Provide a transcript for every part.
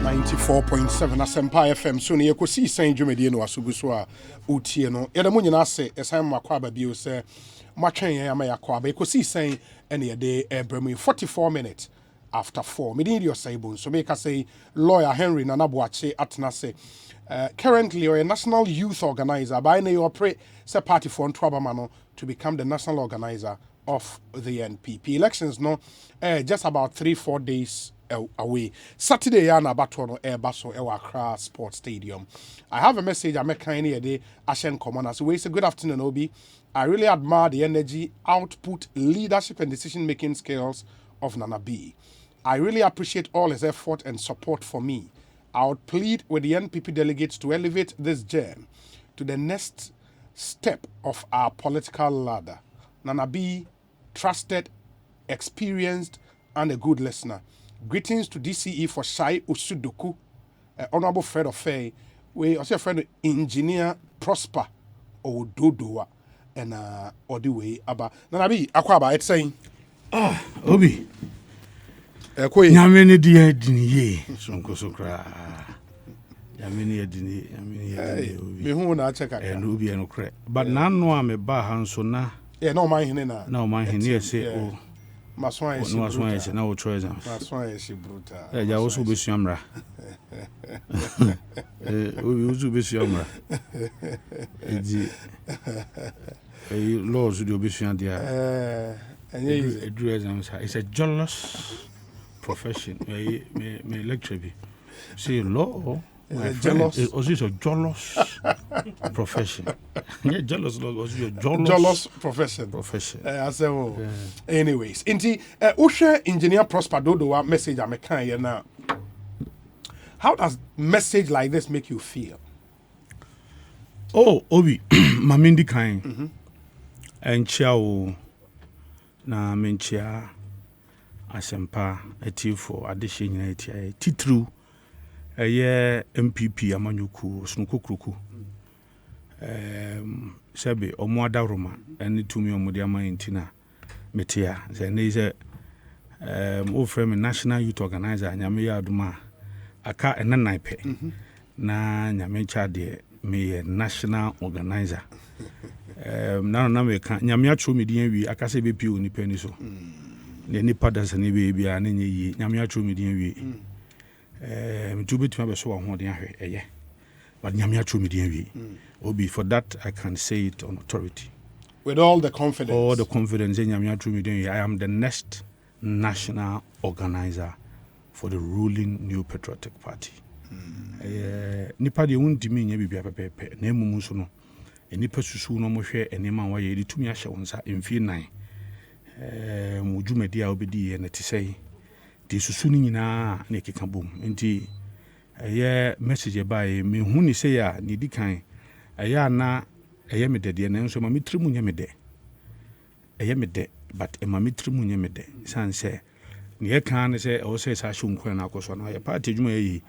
94.7 Asempa FM so ne Ekosiisen dwumedie no asugu so a utie no yɛde mo nyina ase esan makwa ba bio sɛ matwen yɛn ama yakwa ba Ekosiisen ene yɛde ebremu 44 minutes after 4 medin dio saibo so make say lawyer Henry Nana Boakye atena se currently a national youth organizer by na operate say party for Ntwabama no to become the national organizer of the NPP elections no just about 3-4 days away. Saturday yana batono baso Accra Sports Stadium. I have a message I make kind of day Ashen Commoners. We say good afternoon, Obi. I really admire the energy, output, leadership and decision making skills of Nana B. I really appreciate all his effort and support for me. I would plead with the NPP delegates to elevate this gem to the next step of our political ladder. Nana B, trusted, experienced, and a good listener. Greetings to DCE for Shai Usudoku, Honorable Fred Ofei, we also friend Engineer Prosper Ododoa, and Odiwe Aba. Nanabi, Akwaba, it's saying, Obi, Yamini dear Dini, Sonko Sokra, Yamini Dini, me who na check out, and Ubi and Okre. But none know I'm a Bahansona. Yeah, no, my Hina. No, my Hina say, oh. Maswan is no choice. Maswan is brutal. I also be Siamra. We also be Siamra. Laws would be Siandia. It's a jealous profession. May lecture be. Say law. Jealous. It was a jealous profession. Yeah, jealous was your jealous profession. I say, well, anyways, inti Usha Engineer Prosper Dodo message I'm here now. How does message like this make you feel? Oh, Obi, mamindi kind. And chow na menchia asempa eti for addition eti titru. MPP amanyuku sunukukruku sebe omuada roma eni tumi omudi amantina metia ze ne ze o frame national youth organizer nyame ya aduma aka enanaipe na nyame cha de me national organizer na me kan nyame atwo medin wi aka se be pi oni pani so ne nipa da se ne be bia ne nyi nyame atwo medin wi Mtubit so but Obi, for that I can say it on authority. With all the confidence. All the confidence in I am the next national organizer for the ruling New Patriotic Party. Nipa de won dimi nya bibia pepepe na emumu so no nipa susu no mo hwe enema wa ye de tumi ahye wonsa emfi 9 mujumedi a obedi ye na tisei the susuni nyina na keka bom nti message by me hu ni say ya ni di kan na me de na nso ma metrimu nya me de me de but ma metrimu nya me de san say ne kan say o say sa hwe nkwan na akoso na ya party djuma yi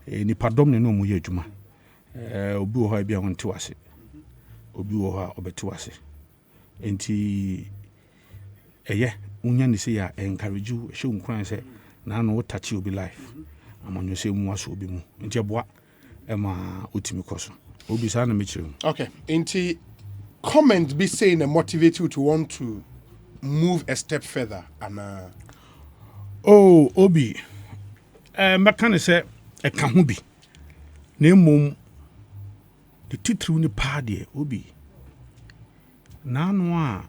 ni padom ne no mu ye djuma obi wo ha bia won te wase obi wo ha obeti wase nti unya ni say ya encourage you hwe nkwan say na no touch you be life amanyo se mu aso obi mu nti eboa ma otimi koso obi sa na mechiru. Okay, nti comment be saying and motivate you to want to move a step further and oh obi makane se e ka ho bi na emom the titru ni pa de obi na no a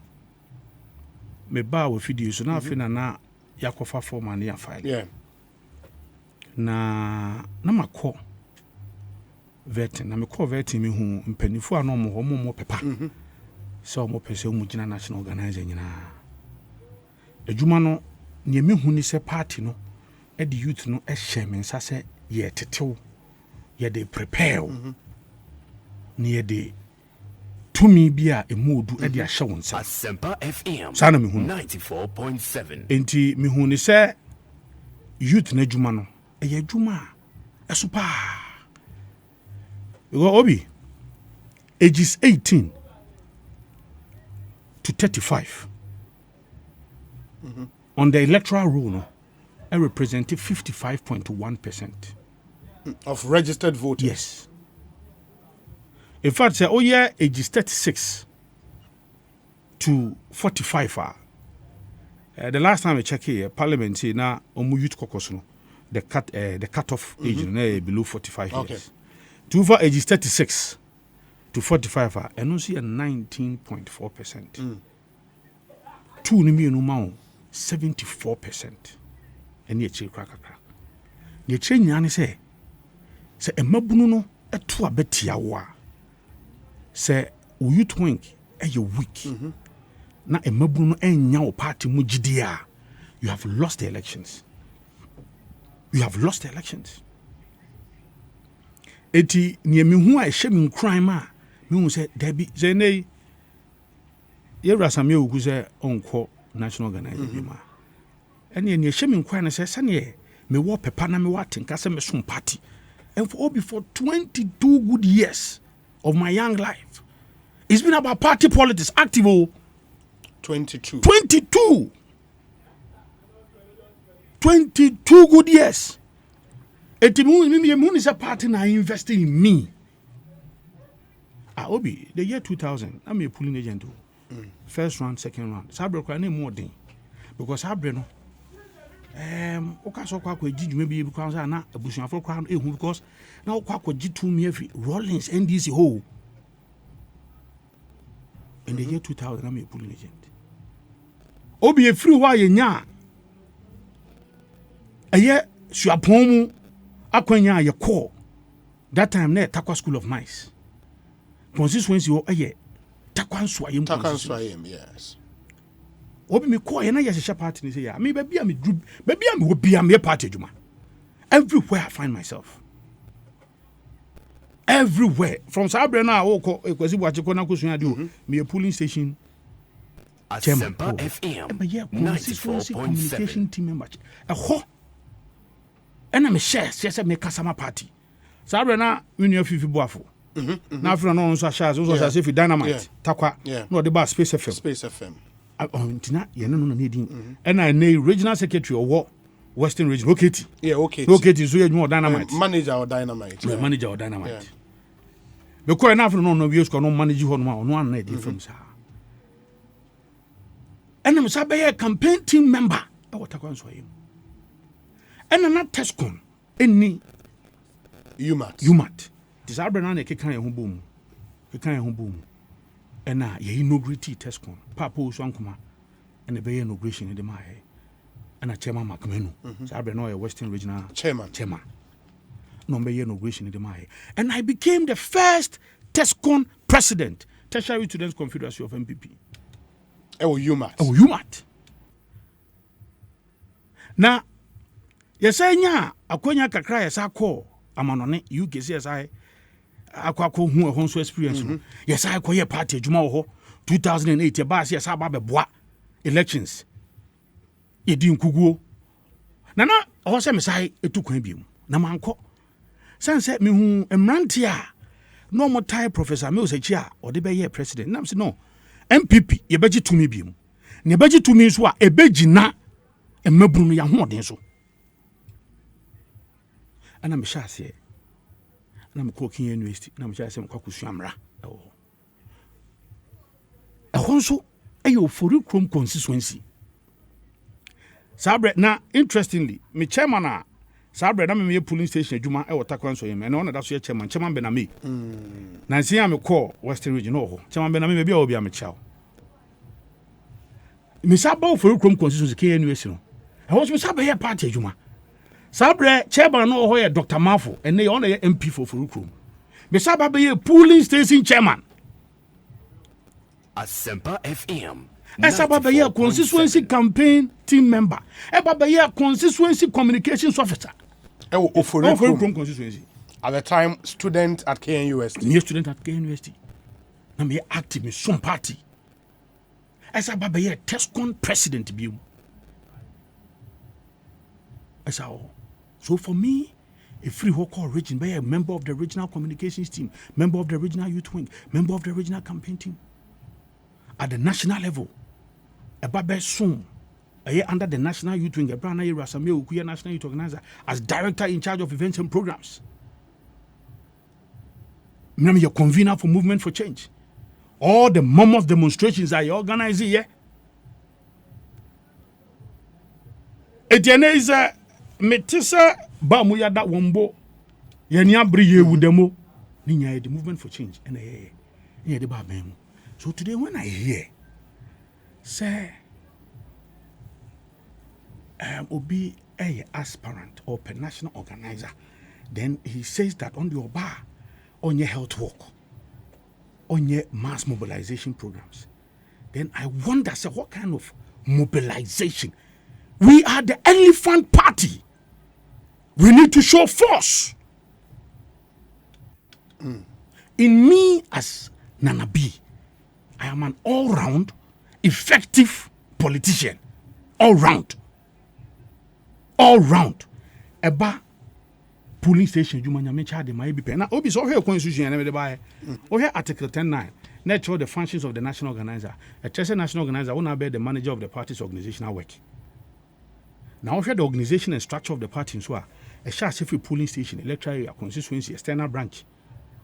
me ba wo fidie so na afi na yakofa form and ya file. Yeah. Na makọ vetting na makọ vetting me hu mpanifo ano mo pepa. So mo pese mo gina national organizer nyina. Adwuma no ne me hu ni se party no e the youth no e hye me nsa se ye tetew ye de prepare. Ne ye de tumi bia emudu e de ahye wonsa. Asempa FM sana me hu 94.7. Enti me hu ni se youth na adwuma no e adwuma esupa. Obi ages 18 to 35 on the electoral roll no I represented 55.1%. Of registered voters. Yes. In fact, say, oh yeah, ages 36 to 45. The last time I checked here, Parliament say now youth caucus no, the cutoff age below 45 Okay. years. To for ages 36 to 45, and you see a 19.4%. Two ni me no ma 74%. And yet you crack. The change yani say emabunu no eto abetia wa. Say youth wing you weak. Na emabunu no enya wo party mu gidi a, you have lost the elections. You have lost the elections. Eti ni emihu a ehye mi crime a me hu say Debbie Zene ye rasame ogu say onko national organization ma. Ene ni ehye mi crime na say sane me wo pepa na me watenka say me som party. And for 22 good years of my young life, it's been about party politics, active. 22. 22 good years. Etimu is a party na investing in me. Obi, the year 2000, I'm a polling agent. First round, second round. Sabre kwa ne more than because Sabre no. Okaso kwa jiju maybe because na abusuafo kwa ehu because na kwa jitu me every Rollins NDC ho. In the year 2000, I'm a polling agent. Obi e free wa yenya. Aye suapomu akwanya ye call. That time na Takwa School of Mines. Constituency o aye Takwa Swayem. Takwa Swayem, yes. Obi me call ye na ye hye party ni say ya. Me baby am group, baby am wo bia me party adwuma. Everywhere I find myself. Everywhere from Sabre na wo ko Ekosiisen Boakye na kosun ade me a polling station chairman FM 94.7 communication team member. And me share say me kasama party. Sabre na we new fifi boafo. Na afro no so share so say fi dynamite takwa no the bar Space FM. Space FM. Ontina ye no na edin. And I na regional secretary of Western Region OKT. Yeah, okay. OKT so you dynamite. Manager or dynamite. Yeah, manager or dynamite. Yeah. Because na afro no we no manage ho no one na edin from sa. And I'm a campaign team member. I was talking to him. And I'm not Tescom. Any UMAT. This Abraham can home boom. You can't home boom. And now you inaugurate Tescom. Papa Swankuma. And the bay inauguration in the Mahe. And a chairman Macmenu. Abraham a Western Regional Chairman. No bay inauguration in the Mahe. And I became the first Tescom president. Tertiary Students Confederacy of MPP. UMAT. Na yesanya akonya kakra yesa call amanone UKCSI akwako hu ho so experience no yesa akoye party adwuma wo 2008 ba se yesa ba beboa elections yedi nkuguo na ho se mesai etukwan biom na manko sanse me hu emrante a no mo tie professor me osachi a ode be ye president nam se no MPP ye beji tumi biom ne beji tumi so a ebegina emabru no ya hoden so ana me sha se ana me ko kin university na me sha se kwa kusu amra ehonso ayo for Chrome constituency sabre na interestingly me chairman a sabre na me polling station adwuma e Takwa so yem na ona da so ye chairman be na me na nsia me call Western Region ho chairman be na me bia obi am chaw me sabo for Chrome constituency ke university no e ho so me sabo ye party adwuma sabre chairman no ho ye Dr. Mafo ene ye ona ye MP for Chrome me sabo be ye polling station chairman Asempa FM. Esaba be ye constituency campaign team member. Eba be ye constituency communications officer. For Chrome constituency. At the time, student at KNUST. Me student at KNUST. Na me active in some party. Esaba be ye Tescom president biu. So for me, a free Hawker region, be a member of the regional communications team, member of the regional youth wing, member of the regional campaign team. At the national level, Ebabe soon, under the national youth wing, National Youth Organizer, as director in charge of events and programs. You're convener for Movement for Change. All the mammoth demonstrations that you organize here. Etienne is a metisa bamuya that wombo. Yenya briye wudemo. Ninya the Movement for Change. And the babem. So today when I hear say Obi a aspirant or per national organizer, then he says that on the Oba, on your health work, on your mass mobilization programs, then I wonder, say, what kind of mobilization? We are the elephant party. We need to show force. In me as Nana B, I am an all-round, effective politician. All-round. Eba polling station you manya mencha de my be na obi so here constitution na me buy o here article 10(9) nature the functions of the national organizer. A trusted national organizer will now be the manager of the party's organizational work. Now here the organization and structure of the party so a share every polling station electoral area constituency external branch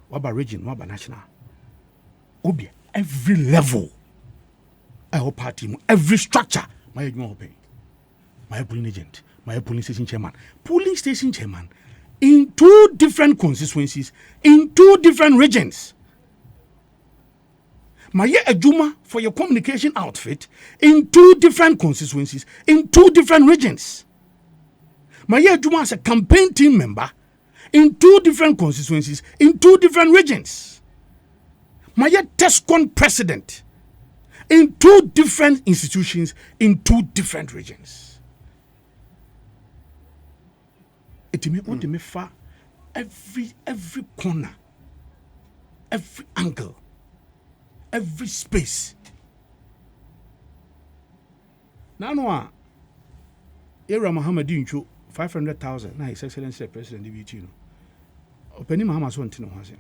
waba region waba national obi every level our party every structure my polling agent, my polling station chairman, in 2 different constituencies, in 2 different regions. My Ejuma for your communication outfit in 2 different constituencies, in 2 different regions. My Ejuma as a campaign team member in 2 different constituencies, in 2 different regions. My TESCON president in 2 different institutions, in 2 different regions. It may far every corner, every angle, every space. Now, no, Era Muhammadin 500,000. Now, His Excellency President DBT. Opening Muhammad's one thing was in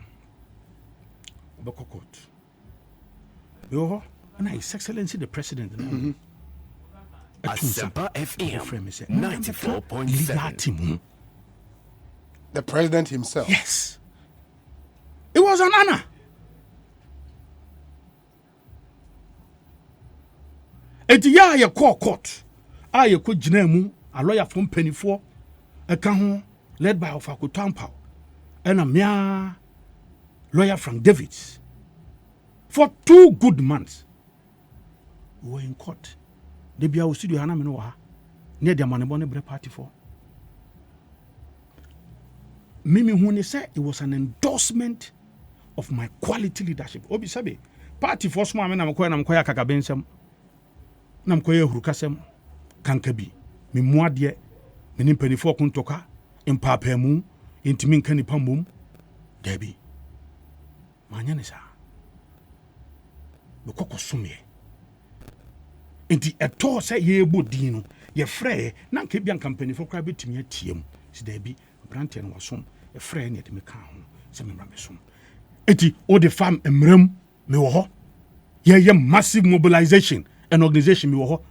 Bokokot. Yo, and His Excellency the President. Asempa FM 94.7. The president himself. Yes. It was an honor. Eti ya ye court. A ye ko gyina mu a lawyer from Pennyfo eka ho led by Ofakutampa and a mere lawyer from Davids. For 2 good months we were in court. They be our studio hana me no ha. Near the Manebone Bre party for. Mimi Hune said it was an endorsement of my quality leadership. Obi sabi party for small men am koya kakabensem. Nam koye hurukasem kankabi. Me muadie me nimpani fo kuntoka impapemu intimi nkani pambum debi. Manya ne sa. Be kokosumye. Enti eto say ye bodi no ye frɛ na nka bia company for kra betimi atiem si da bi brante no wasom ye frɛ ne de me ka ho se me mra me som enti o de fam emram me wo ho ye massive mobilization and organization me wo ho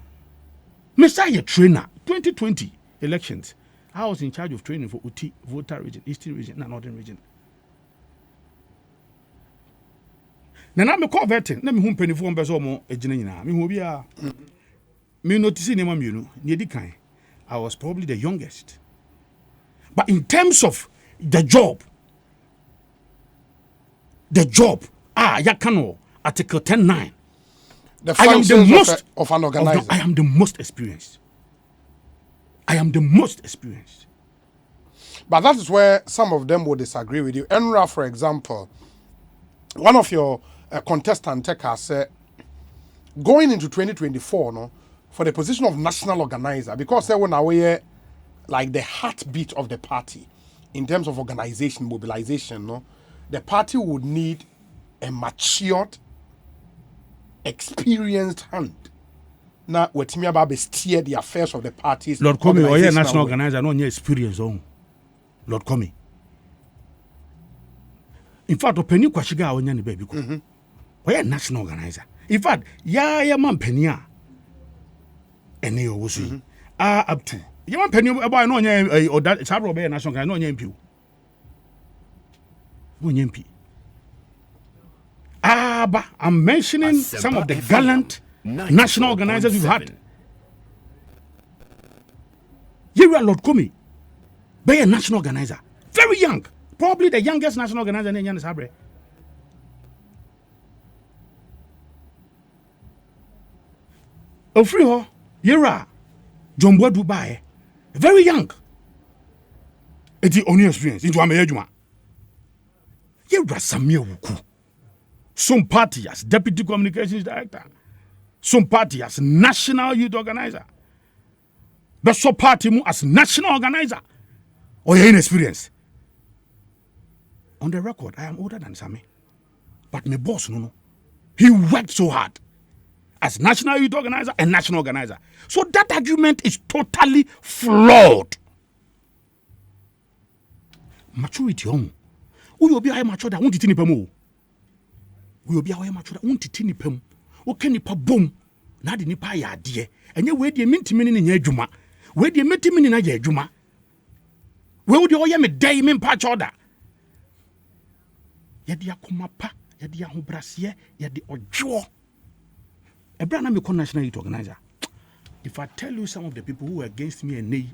me say ye trainer 2020 elections I was in charge of training for Uti Volta region, Eastern region and Northern region. Na me call vetting na me hu mpanifo mbeso mo agina nyina me hu bia me notice ni ma mienu ne di kan I was probably the youngest, but in terms of the job ya kano article 10(9) the functions of an organizer. I am the most experienced. But that is where some of them will disagree with you. Enra, for example, one of your contestant has said, going into 2024, no, for the position of national organizer, because they were now like the heartbeat of the party in terms of organization, mobilization, no, the party would need a matured, experienced hand. Now, what me about steer the affairs of the parties. Lord Comey, or national organizer, no experience on. Lord Comey. In fact, openi kwashiga awanya ni baby ko. Oya national organizer. In fact, ya man penia. Ene yo wosu. Up to. Ya man penia aba no nya or that sabro be national organizer no nya MP. No nya MP. Aba. I'm mentioning some of the gallant national organizers we've had. Yera Lord Kumi, be a national organizer, very young, probably the youngest national organizer in Ghana. Sabre. Ofriho, Yera, Jombo Dubai, very young. It's the only experience into Amejuma. Yera Samia Wuku. Some party as deputy communications director, some party as national youth organizer. But so party mu as national organizer or your inexperience. On the record, I am older than Sammy. But my boss, no. He worked so hard as national youth organizer and national organizer. So that argument is totally flawed. Maturity on. Who will be high mature that won't tini pemu? We will be high mature that won't tini pemu. O can nipa boom. Na di nipa ya die. And you wait the minti mini in juma. Where the meeting in a juma? Where would you me day in patch order? Yadia kumapa, yadia hubrasie, yadi ojo. A brand new national youth organizer. If I tell you some of the people who were against me and me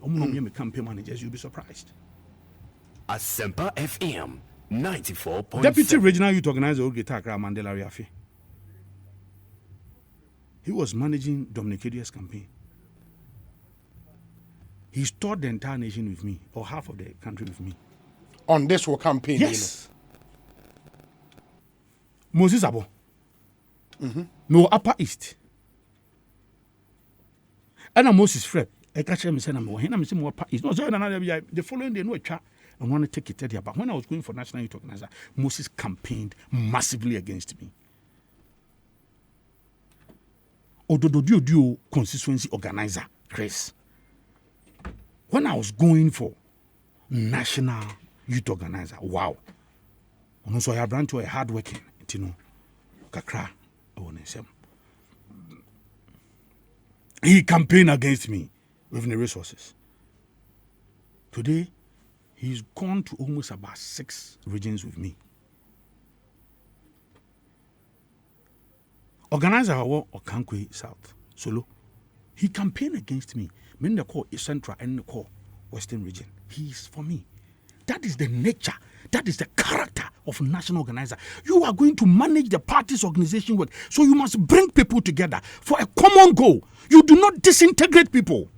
campaign managers, you'll be surprised. Asempa FM 94.7. Deputy Regional Youth Organizer Ogetakra Mandela Riafi. He was managing Dominic Adia's campaign. He stored the entire nation with me, or half of the country with me. On this war campaign? Yes. Moses Abo. No, Upper East. And Moses Fred. I catch him saying, I'm more Upper East. No, the following day, no chat. I want to take it there. But when I was going for National Youth Organizer, Moses campaigned massively against me. Odododio constituency organizer, Chris. When I was going for National Youth Organizer, wow. And also I have run to a hardworking, kakra. He campaigned against me with the resources. Today, he's gone to almost about 6 regions with me. Organizer or Kankwe South, Solo. He campaigned against me. Men the call is Central and the call Western region. He is for me. That is the nature. That is the character of a national organizer. You are going to manage the party's organization work. So you must bring people together for a common goal. You do not disintegrate people.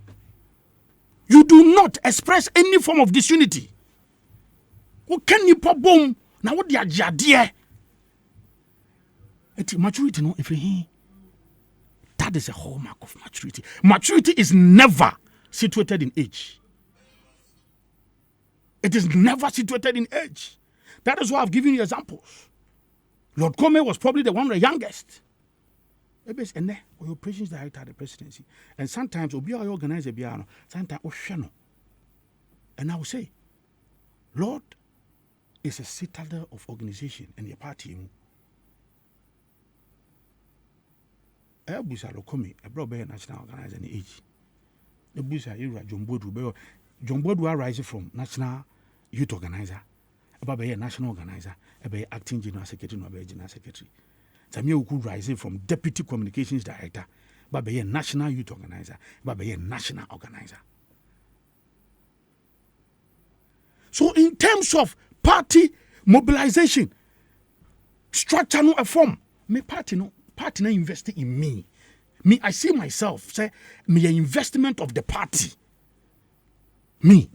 You do not express any form of disunity. What can you pop boom? Now what they are jadie? It's maturity, no, if he. That is a hallmark of maturity. Maturity is never situated in age. It is never situated in age. That is why I've given you examples. Lord Kome was probably the one of the youngest. And then, or your operations director at the presidency. And sometimes, Obi organize a piano, sometimes, Oshano. And I will say, Lord is a citadel of organization and your party. Ebusa Lokomi, a brother national organizer in the age. Ebusa Ira Jombodu, Jombodu arises from national youth organizer, about a national organizer, a acting general secretary, no a general secretary. Samuel could rise from deputy communications director, but a national youth organizer, but a national organizer. So, in terms of party mobilization, structure no a form, me party no investing in me. Me, I see myself, say, me an investment of the party. Me.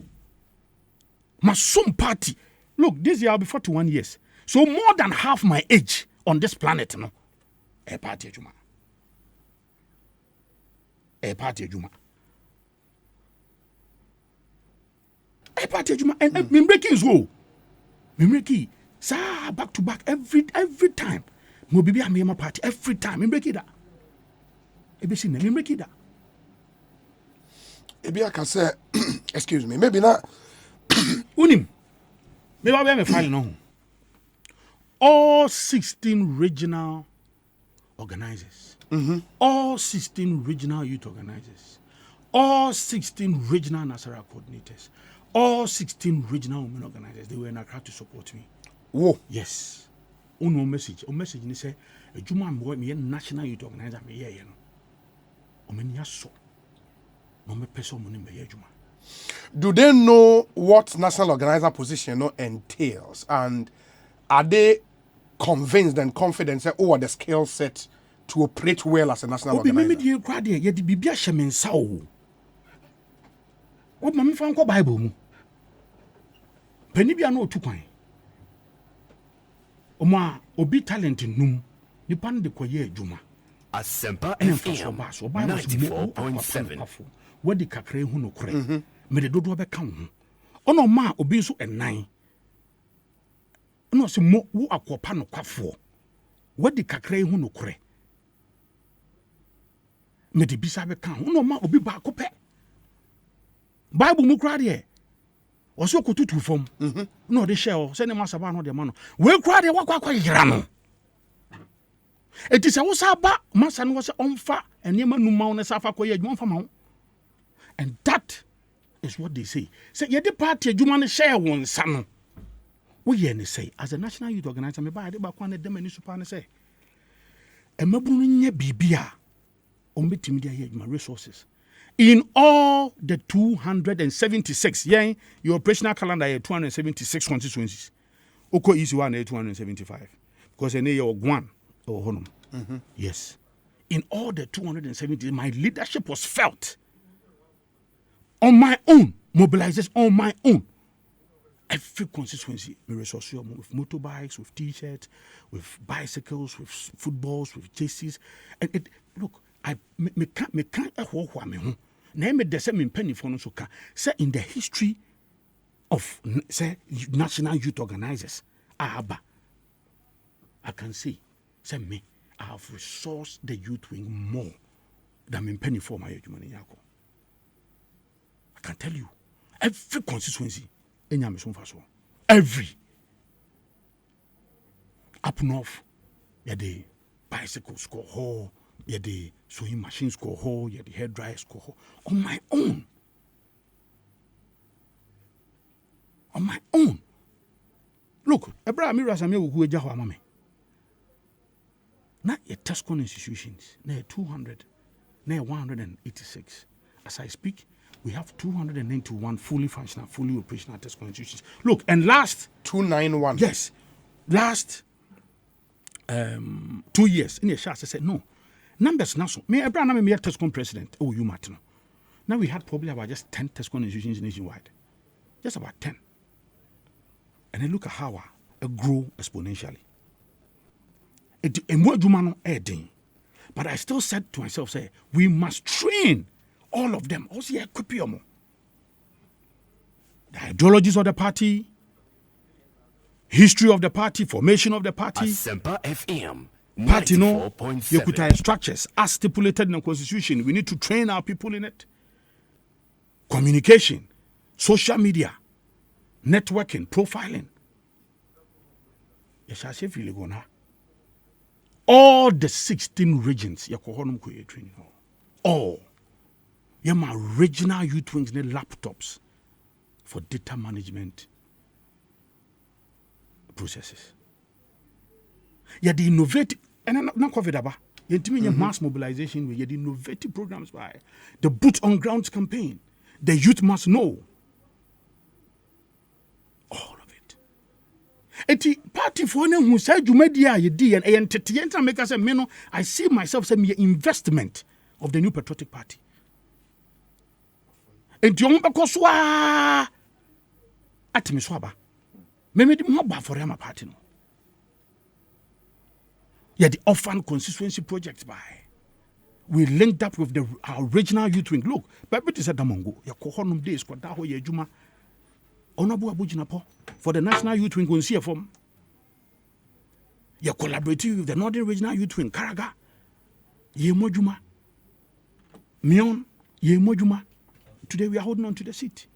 My son party. Look, this year I'll be 41 years. So more than half my age on this planet, no. A party Juma. A party Juma. A party Juma. And me breaking is go. Me breaking. Sa back to back every time. Mo bibi am my party every time. Me breaking that. Ebesi na me breaking that. Ebi aka say, excuse me, maybe not. Unim. Me ba me file no. All 16 regional organizers. All 16 regional youth organizers. All 16 regional Nasara coordinators. All 16 regional women organizers. They were in Accra to support me. Whoa. Yes. uno message ni say adwuma me national youth organizer me ye no omani aso no me person mo ni me adwuma. Do they know what national organizer position entails, and are they convinced and confident that the skill set to operate well as a national organizer? Me die kwa de ye di bibia hye me nsa o. O ma me fa nko Bible mu. Pani bia na otu kwan. Oma obi talent num nipa no de koye adwuma. Asempa FM 94.7. Wadi kakra hu no kore. Me de dodo be ka ho. Ono ma obi nso enan. Ono se mo wo akopa no kwafo. Wadi kakra hu no kore. Me de bisa be ka ho. Ono ma obi ba ko pe. Bible mu kra de oso ko tutu fom. No de share se ne masaba no de ma no. We kra de wakwa yira no. Eti se wo sa ba masa no se onfa enema numa no sa fa koye adwuma fa ma ho. And that is what they say. Say, ye the party, you want to share one son. We ye say, as a national youth organizer, me buy the back one of them and you suppose say, and my brunye bibia, omiti media my resources. In all the 276, your operational calendar is 276 constituencies. Oko easy one 275. Because a year one or honum. Yes. In all the 270, my leadership was felt. On my own, mobilizes on my own. Every constituency, we resource with motorbikes, with t-shirts, with bicycles, with footballs, with jerseys. And it look, I can't name it the same penny for no so say in the history of say national youth organizers, I can say me, I have resourced the youth wing more than penny for my human yako. I can tell you, every constituency, every up north, the bicycles go home, the sewing machines go home, the hair dryers go home. On my own. On my own. Look, Abraham Mirasame who are Jahwa Mame. Not your Tescon institutions, near 200, near 186. As I speak, we have 291 fully functional, fully operational test institutions. Look, and last 291. Yes, last 2 years in a shot, I said no. Numbers now. Me, Abraham, me a Tescon president. Oh, you Martin. Now we had probably about just 10 Tescon institutions nationwide, just about 10. And then look at how it grew exponentially. But I still said to myself, say we must train. All of them. Also, the ideologies of the party, history of the party, formation of the party. Asempa FM. Party no, you could have structures as stipulated in the constitution. We need to train our people in it. Communication, social media, networking, profiling. All the 16 regions, all. My regional youth wings need laptops for data management processes. The innovative and not COVID about mass mobilization. The innovative programs by the boot on ground campaign. The youth must know all of it. Eti party for them who said you made and make us a meno. I see myself say me investment of the new patriotic party. And you because at me swaba. Maybe the for him party. No. Yeah, the orphan constituency project by. We linked up with our regional youth wing. Look, but it is a damongo. Ya kohonum days kwa daho ye juma. Onabu abujinapo for the national youth wing on CFM. Ya collaborative with the northern regional youth wing Karaga. Ye mojuma. Mion ye mojuma. Today we are holding on to the seat.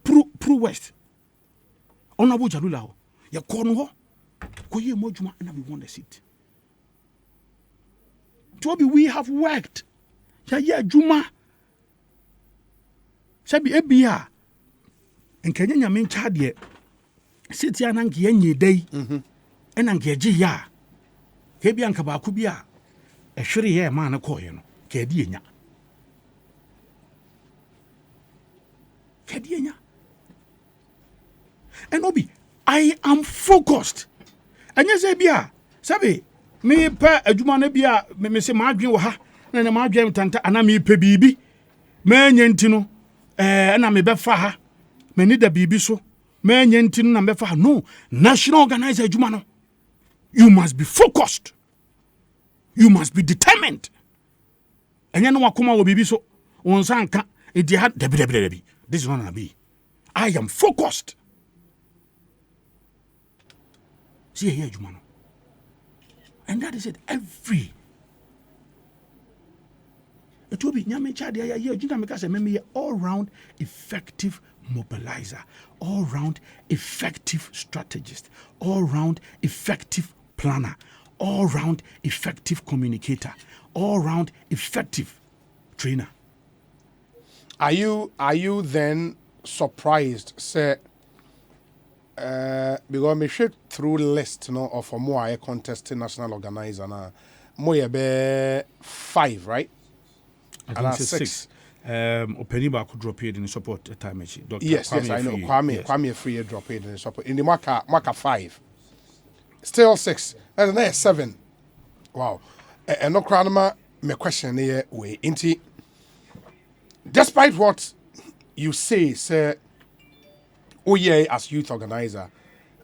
Pro West. Onabu jalula. Ya kono ko ye mojuma and we won the seat. Toby, we have worked. Ya juma. Sabi ebia. En Kenya nyamin chadie. City ananki yenye day. ena ngeji ya ke bia nka ba ku bia e hwere ye ma na ko ye no ke di enya and obi I am focused anya say bia sabe me pa adwuma na bia me se ma adwen wo ha na ma adwen tanta ana me pa bibi ma nya ntino na me be fa ha me ni da bibi so ma nya ntino na me fa ha no national organizer adwuma no you must be focused you must be determined anya no wakoma wo bibi so won san ka edi ha debi this is not gonna be I am focused see here adwuma no and that is it every it will be nyame chade ya jinta me ka say me all round effective mobilizer all round effective strategist all round effective planner all round effective communicator all round effective trainer. Are you then surprised say because me share through list no of more I contesting national organizer na more be 5 right I think 6 Openi ba could drop it in support at time Dr. Yes, Kwame I know. Free, Kwame Free drop it in support. In the marker 5. Still 6. And then 7. Wow. And no cranma me question here way. Inti despite what you say, oh yeah, as youth organizer,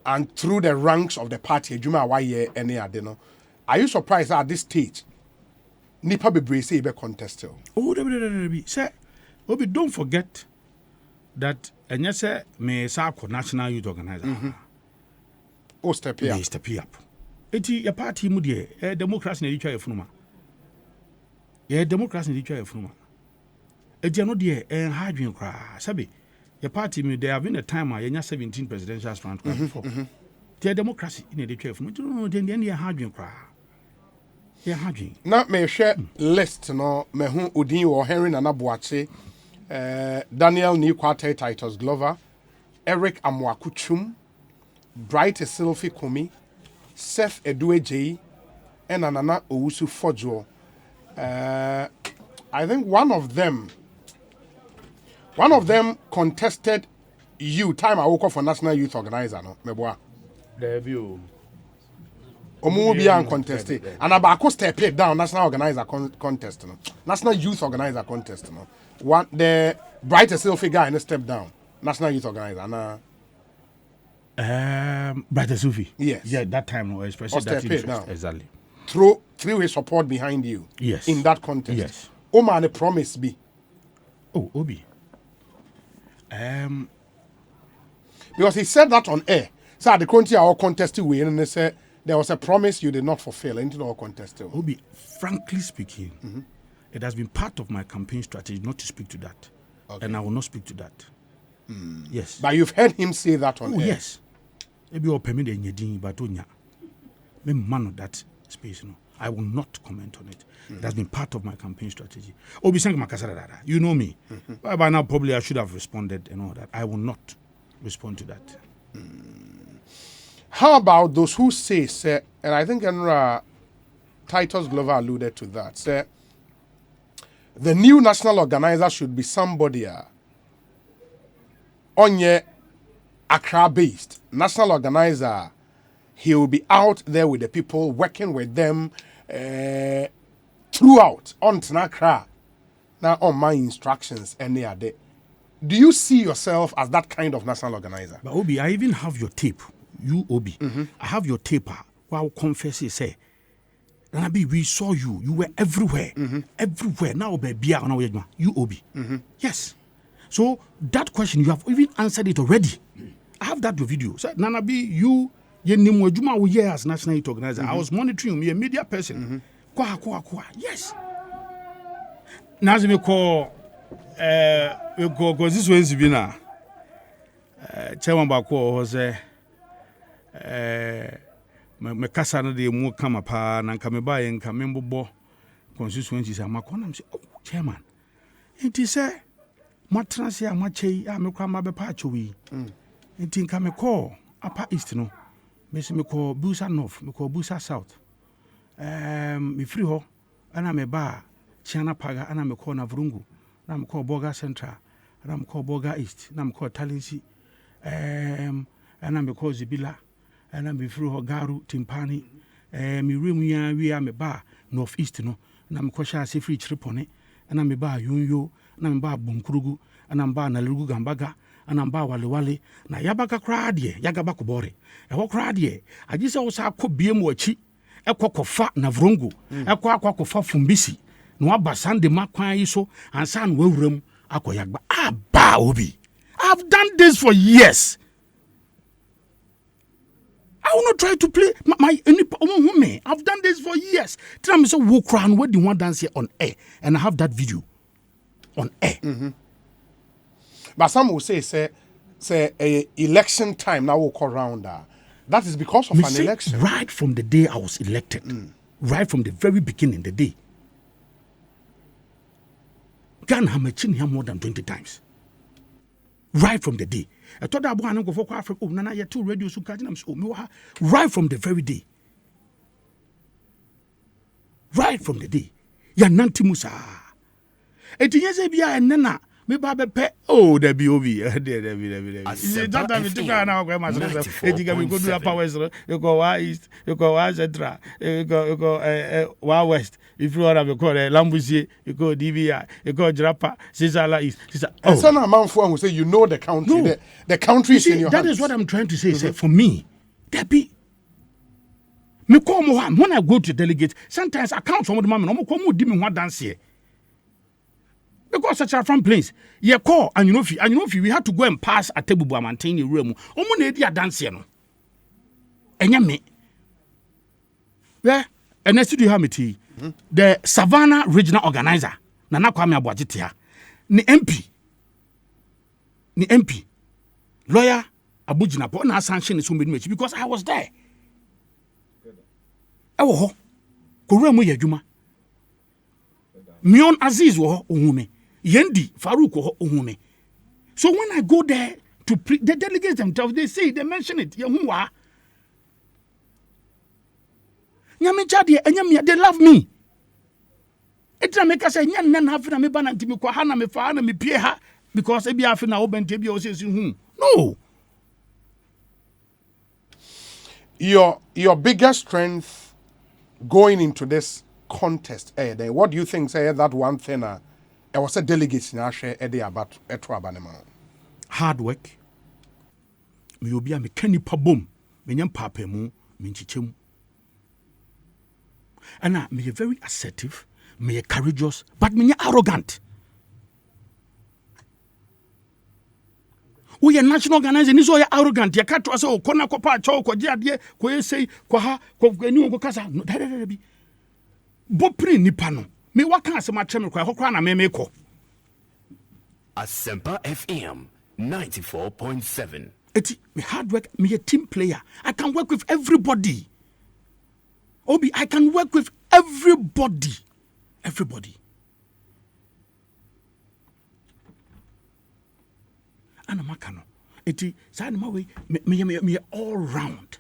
and through the ranks of the party, Juma Waye any adeno, are you surprised at this stage? Nipa bebree say be contest. Oh, say, Obi, don't forget that and yes, me Sako National Youth Organizer. Oh, step here. Step up. Eti your party mudie, democracy na ditwa efunu ma. Ye democracy na ditwa efunu ma. Eti no de hadwen kra. Sabe, your party me there have been a time where you 17 presidential round before. The democracy in the ditwa efunu. No, then ye hadwen kra. Ye hadwen. Na me share list no me hu odin wo Henry Nana Boakye, Daniel Nikwate Titus Glover, Eric Amwakuchum, Bright Sylvie Kumi, Seth Edueje, and Nana Owusu Fojo. I think one of them contested you time I woke up for National Youth Organizer no meboa. Debut. Omo bi an contested and abako step it down National Organizer contest no. National Youth Organizer contest no. One the Bright Sylvie guy and step down National Youth Organizer na Brother Sufi. Yes. Yeah, that time no especially that now. Exactly. Through his support behind you. Yes. In that contest. Yes. Oma the promise be. Oh, Obi. Because he said that on air. So the country our contested win and they said there was a promise you did not fulfill into our contest. Obi, frankly speaking, it has been part of my campaign strategy not to speak to that. Okay. And I will not speak to that. Yes. But you've heard him say that on air. Yes. Maybe you'll permit but me man of that space, no. I will not comment on it. It has been part of my campaign strategy. Obi Sank Makasarada, you know me. By now, probably I should have responded and all that. I will not respond to that. How about those who say, and I think Titus Glover alluded to that, say, the new national organizer should be somebody on your Accra-based national organizer. He will be out there with the people, working with them throughout on Accra. Now, on my instructions, and they are there. Do you see yourself as that kind of national organizer? But Obi, I even have your tape. You, Obi. I have your tape. Wow, confess it, say. Nanabi, we saw you. You were everywhere. Everywhere. Now, baby, you, Obi. Yes. So, that question, you have even answered it already. I have that your video. So, Nanabi, you as national youth organizer. I was monitoring you, a media person. Yes. Now, we call this was Vina. Chairman Bako was me kasa no de mu kama pa na nka me ba ye nka membo constituencies amakona am say oh chairman enti say matrase amachei a me kwa ma be pa achowi enti nka me call apa east no me call Busa North, me call Busa South. Me free ho, and I'm a bar, Chiana Paga, and I'm a call Navrungu, and I'm called Boga Central, and I'm called Boga East, and I'm called Talinsi, and I'm a called Zibila, and I'm a free ho Garu, Timpani, me room we are me bar, North East, no, and I'm called Shasi Free Tripone, and I'm a bar Yunyo, and I'm bar Bunkrugu, and I'm bar Nalugu Gambaga. And I'm ba wale na yabaka krade yagaba kubore e ho krade agise wo sa akobiem wachi ekokofa na vrongo ekokofa fumbisi no aba sande makwan yi so ansa no wawuram akoyagba aba obi. I've done this for years. I will not try to play my me. I've done this for years. Tell me so wo kra no wadi one dance here on air and I have that video on air. But some will say election time now will come around. That is because of an election. Right from the day I was elected, right from the very beginning, the day. Ghana have here more than 20 times. Right from the day. I thought that I go for Africa. Oh, Nana, you 2 radios who can't right from the very day. Right from the day. Ya nanti musa. Etinyeze biya enena. Me babe pe there be obi there be that time it took na go ma say ejiga we go do power you go wa east you go wa central you go wa west if you want to call Lambusie you go DVI you go Jirapa Sisala east so na manfo who say you know the country the country is in your hands. That is what I'm trying to say. Say for me there be me call mo when I go to delegate sometimes I count some of the man no come di me ho dance here. Because such a from place, ye call and you know if we had to go and pass a table and maintain the room. Omo na dia dance no. Enya me. Yeah, and next to you have me the Savannah Regional Organizer. Nana Kwame Aboagye ni MP. Lawyer Abujina po na sanction so me because I was there. Ewo ho. Ko room ye adwuma. Mion Aziz wo ohume. Yendi Farouk wo ohume. So when I go there to the delegates themselves, they mention it. Yehuwa. Nyame chadi enyam they love me. Etra make say nyan nan hafi na me ba na ntimi kwa ha na me fa na me pie ha because e bia afi na obente bia o se hu. No. Your biggest strength going into this contest then what do you think say that one thing I was a delegate na share about etro abanema? Hard work. Me obi a me kanipa bom me nyam papa mu me nchichem. And me very assertive, me courageous, but me arrogant. We are national organization is all arrogant. You can't say kona ko pa cho ko jiade ko say ko ha ko eni ko kasa no bi. Bopri nipa no me waka asema kyeme kwa hokra na me ko Asempa FM 94.7. Eti me hard work, me a team player. I can work with everybody. Obi, I can work with everybody. Ana makano eti sa na we me all round.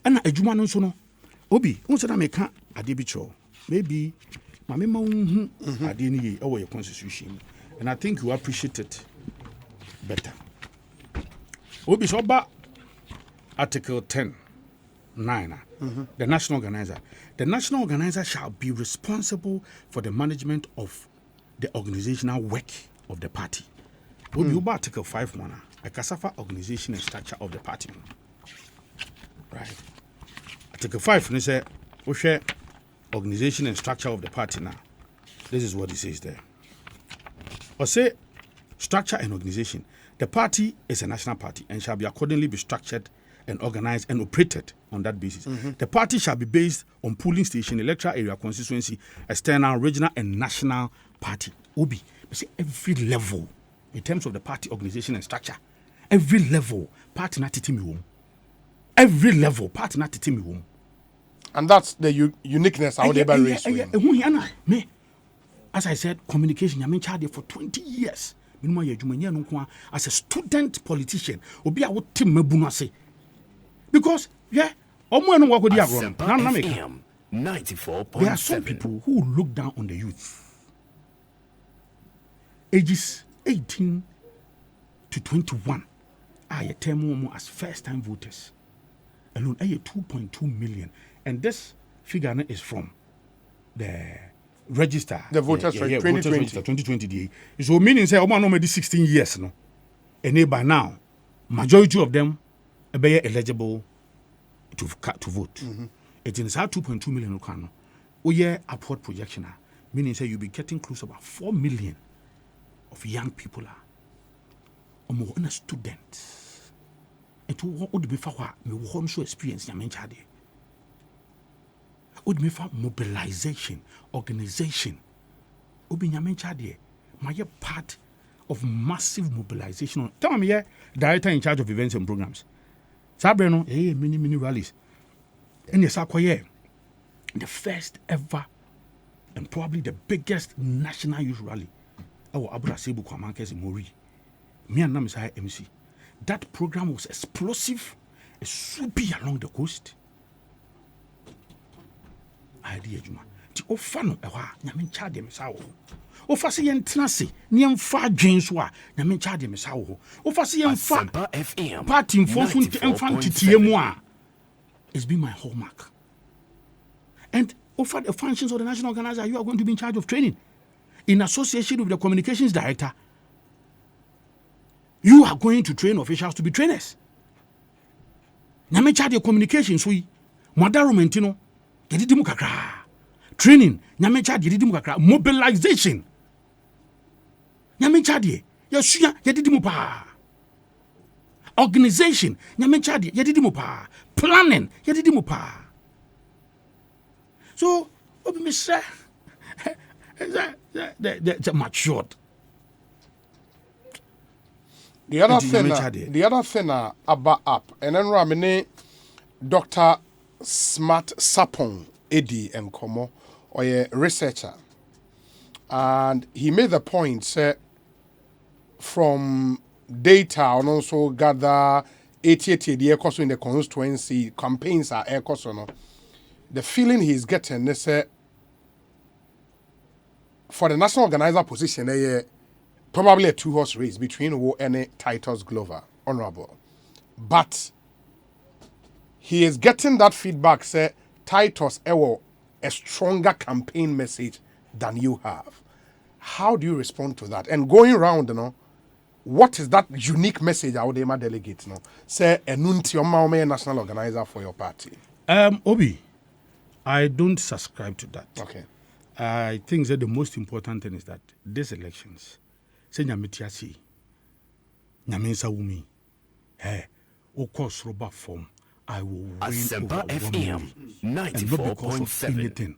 Ana adwuma no so no Obi unso na me ka ade bi cho maybe mama hu ade ni ye your constitution and I think you appreciate it better. Obi so ba article 10:9 the national organizer shall be responsible for the management of the organizational work of the party. Obi ba article 5 a cassava organization and structure of the party. Right. Article 5 ne say we share organization and structure of the party now. This is what it says there. Or say structure and organization. The party is a national party and shall be accordingly be structured and organized and operated on that basis. The party shall be based on polling station, electoral area, constituency, external, regional, and national party. Obi, see every level in terms of the party organization and structure. Every level party na titi mi wom. Every level party na titi mi wom. And that's the uniqueness how they race. Me, as I said, communication. I'm in charge for 20 years. As a student politician, obi a what team me bunase. Because Omo eno wako di agro. Asempa Na na make. FM 94.7. There are some people who look down on the youth. Ages 18 to 21 are a term as first-time voters. Alone, 2.2 million. And this figure is from the register. The voters register, 2020. So meaning say, Oman already 16 years no. And by now, majority of them are eligible to vote. It is 2.2 million. We are upward projection. Meaning say you'll be getting close to about 4 million of young people are more a student. And to what would be for me who so experience ya menchade. Would be for mobilization, organization. Obi ya menchade. My part of massive mobilization. Tell me here, director in charge of events and programs. Sabreno, many rallies. And yes, the first ever and probably the biggest national youth rally. Our Abra Sebu Kwamankes in Mori. Me and Nam is MC. That program was explosive, swoopy along the coast. Idea Juma. The Ofano, Yamin Chadi Messao. Ofasi and Tenassi, Niam Far James Wa, Yamin Chadi Messao. Ofasi and Far FM Party Enforcement Infantry TMA. It's been my hallmark. And over the functions of the national organizer, you are going to be in charge of training. In association with the communications director, you are going to train officials to be trainers. Nyame charge communication so Madaro Mentino, yedidimu kakra. Training, nyame charge yedidimu kakra. Mobilization. Nyame charge yasuya yedidimu pa. Organization, nyame charge yedidimu pa. Planning, yedidimu pa. So, obi me say the matured. The other thing about up and then Ramine Dr. Smart Sapong Eddie and Komo or a researcher, and he made the point say from data and also gather 88 the Ekosiisen in the constituency campaigns are Ekosiisen. The feeling he's getting is for the national organizer position, probably a 2-horse race between Wo and Titus Glover, honorable. But he is getting that feedback, say Titus a stronger campaign message than you have. How do you respond to that? And going around, what is that unique message I would delegate? Say a national organizer for your party. Obi, I don't subscribe to that. Okay. I think that the most important thing is that these elections, say nyametiasi, nyamensa wumi, o course roba form, I will win Asempa FM 94.7. And not because of anything,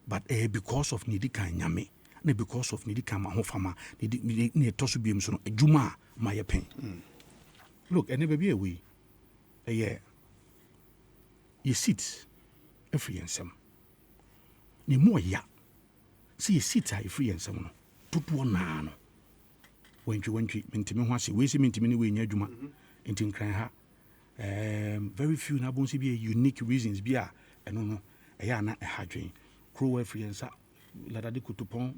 but because of nidika nyame, and because of nidika mahofama, ni tosu bi mso no ejuma my pen. Look, and never be away. You sit every and some. Ni more ya. See you sit a free and some. Tutu na no. When you mintimi hwase we see mintimi ni we nya adwuma ntin kran ha very few na bon see be unique reasons bia eno no eya na ehadwen crow free and sa ladade kutupon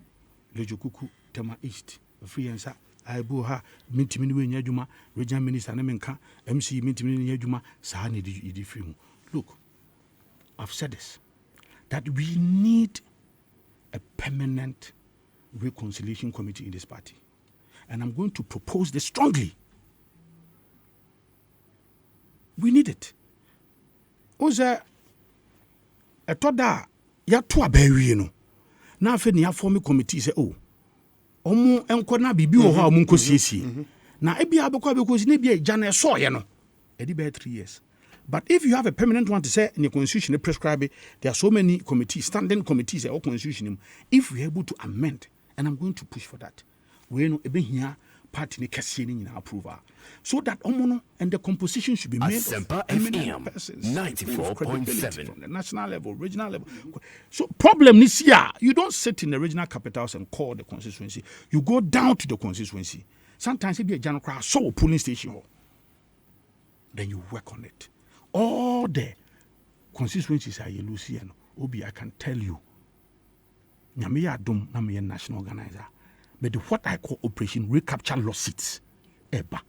lejokuku tema east free and sa aibu ha mintimi ni we nya adwuma regional minister na menka MC mintimi ni nya adwuma sa na di free mu. Look, I've said this, that we need a permanent reconciliation committee in this party. And I'm going to propose this strongly. We need it. Oza etoda ya to abawie no. Na afa ni form committee say omo enko na bibi wo ho amu nkosiesie. Na ebia abekwa na ebia gya na so ye no. E di be 3 years. But if you have a permanent one to say in the constitution prescribe it, there are so many committees, standing committees or constitution. If we're able to amend, and I'm going to push for that, we know here party in approval, so that omono and the composition should be made of eminent persons, 94.7 from the national level, regional level. So problem this year, you don't sit in the regional capitals and call the constituency. You go down to the constituency. Sometimes it be a general crowd, so polling station, then you work on it. All the constituencies are Lucy and Obi, I can tell you. Nyame Dom na me national organizer. But what I call operation recapture lost seats. Eba.